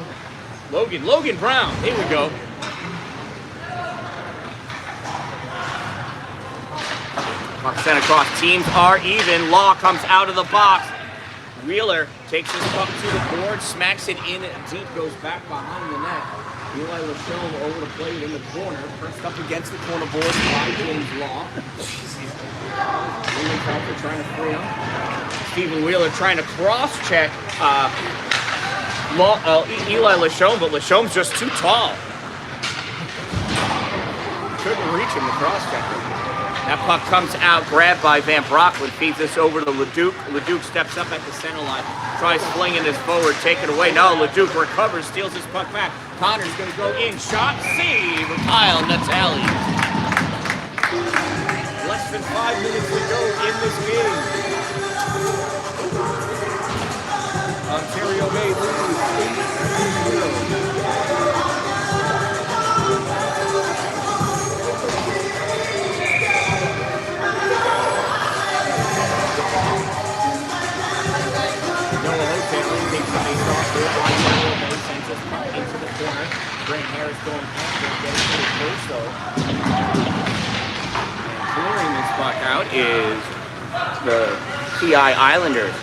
Logan Brown, here we go. Puck sent across. Teams are even. Law comes out of the box. Wheeler takes his puck to the board, smacks it in deep, goes back behind the net. Eli Lachelle over to play it in the corner, pressed up against the corner board by James Law. Lingenfelter trying to free him. Stephen Wheeler trying to cross-check Eli Lachelle, but Lachelle's just too tall. Couldn't reach him to cross-check him. That puck comes out, grabbed by Van Broecklyn, feeds this over to LeDuc. LeDuc steps up at the center line, tries flinging this forward, take it away. No, LeDuc recovers, steals his puck back. Connor's going to go in, shot, save, Kyle Natali. Less than 5 minutes to go in this game. Ontario Bay leads 8-0. going after, getting to the first though. And clearing this puck out is the TI Islanders.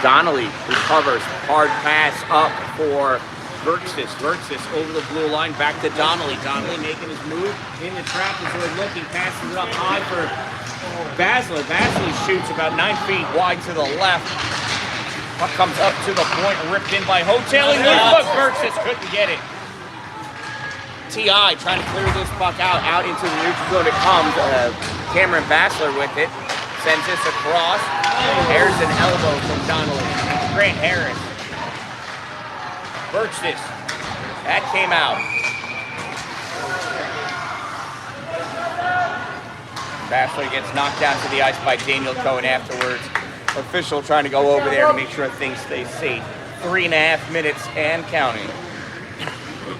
Donnelly recovers, hard pass up for Verxis. Verxis over the blue line, back to Donnelly. Donnelly making his move in the trap as we're looking, passes it up high for Basler. Basler shoots about 9 feet wide to the left. Puck comes up to the point, ripped in by Hoteling. Look, Verxis couldn't get it. TI trying to clear this puck out into the neutral zone. It comes. Cameron Basler with it. Sends this across. There's an elbow from Donnelly. Grant Harris. Verxis. That came out. Basler gets knocked down to the ice by Daniel Cohen afterwards. Official trying to go over there to make sure things stay safe. 3.5 minutes and counting.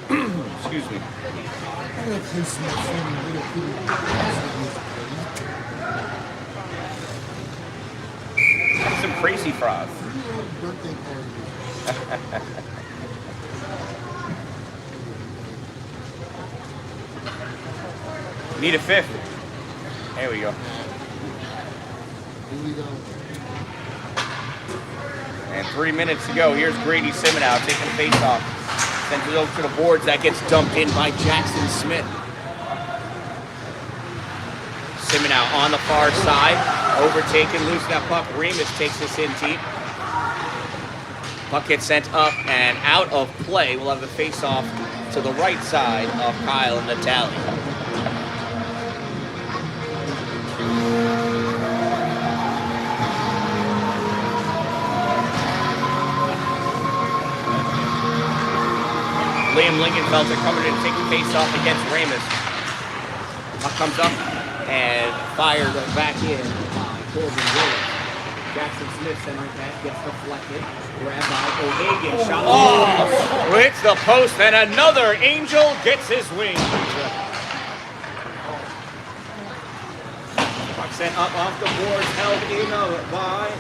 Excuse me. Some crazy frogs. Need a fifth. There we go. And 3 minutes to go. Here's Grady Siminow taking the face off. Sends it over to the boards. That gets dumped in by Jackson Smith. Siminow on the far side. Overtaken, loose that puck. Remus takes this in deep. Puck gets sent up and out of play. We'll have the face-off to the right side of Kyle and Natalie. Liam Lingenfelter coming in to take the face-off against Remus. Puck comes up and fired back in by Corbin Willis. Jackson Smith centering pass gets deflected. Grabbed by O'Hagan. Shot hits the post, and another Angel gets his wings. Puck sent up off the boards, held in by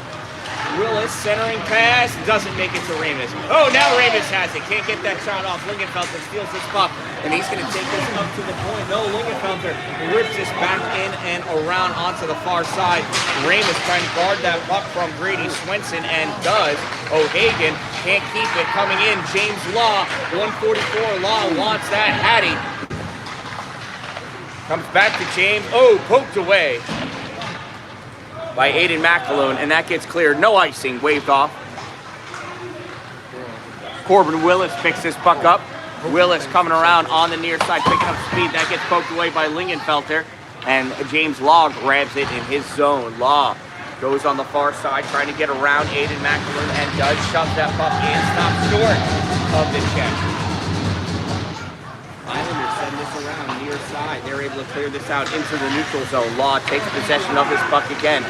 Willis. Centering pass doesn't make it to Remus. Oh, now Remus has it. Can't get that shot off. Lingenfelter steals this puck, and he's going to take this up to the point. No, Lingenfelter rips this back in and around onto the far side. Remus trying to guard that puck from Grady Swenson, and does. O'Hagan can't keep it. Coming in, James Law. 144. Law wants that. Hattie comes back to James. Oh, poked away by Aiden McAloon, and that gets cleared. No icing, waved off. Corbin Willis picks this puck up. Willis coming around on the near side, picking up speed. That gets poked away by Lingenfelter, and James Law grabs it in his zone. Law goes on the far side, trying to get around Aiden McAloon, and does shove that puck in, stops short of the check. Islanders send this around near side. They're able to clear this out into the neutral zone. Law takes possession of this puck again.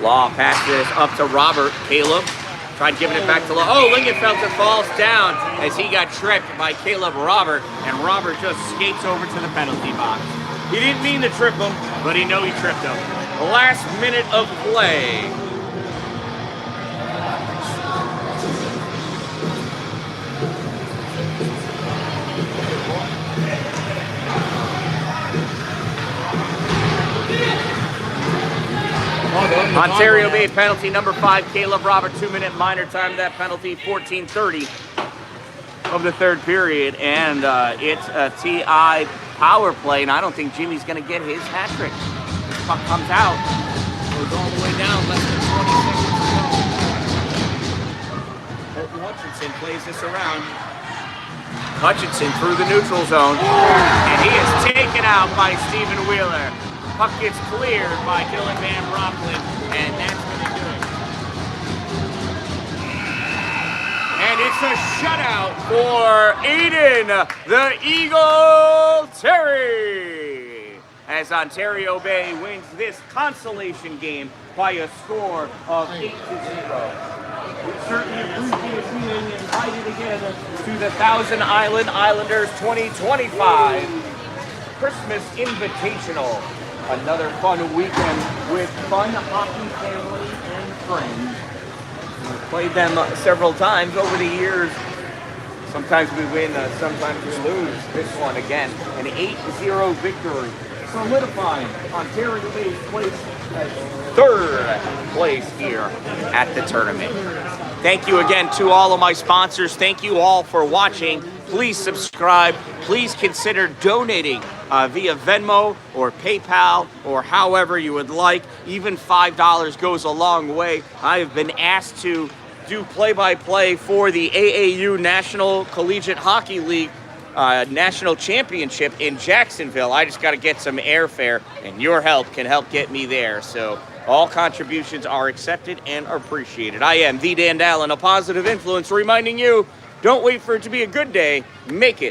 Law passes this up to Robert. Caleb tried giving it back to Law. Oh, Lingenfelter falls down as he got tripped by Caleb Robert, and Robert just skates over to the penalty box. He didn't mean to trip him, but he knew he tripped him. Last minute of play. Ontario Bay penalty number 5, Caleb Robert, 2-minute minor time. That penalty, 14:30 of the third period, and it's a TI power play, and I don't think Jimmy's going to get his hat trick. This puck comes out, goes all the way down, less than 20 seconds to go. Colton Hutchinson plays this around. Hutchinson through the neutral zone, and he is taken out by Stephen Wheeler. Puck gets cleared by Dylan Van Brocklin, and that's going to do it. And it's a shutout for Aiden, the Eagle Terry, as Ontario Bay wins this consolation game by a score of 8-0. We certainly appreciate being invited again to the Thousand Island Islanders 2025 Christmas Invitational. Another fun weekend with fun hockey family and friends. We've played them several times over the years Sometimes we win, sometimes we lose. This one again, an 8-0 victory, solidifying Ontario Bay's place as third place here at the tournament. Thank you again to all of my sponsors. Thank you all for watching. Please subscribe. Please consider donating via Venmo or PayPal or however you would like. Even $5 goes a long way. I have been asked to do play-by-play for the AAU National Collegiate Hockey League National Championship in Jacksonville. I just got to get some airfare, and your help can help get me there. So all contributions are accepted and appreciated. I am the Dan-Dalin, a positive influence, reminding you, don't wait for it to be a good day. Make it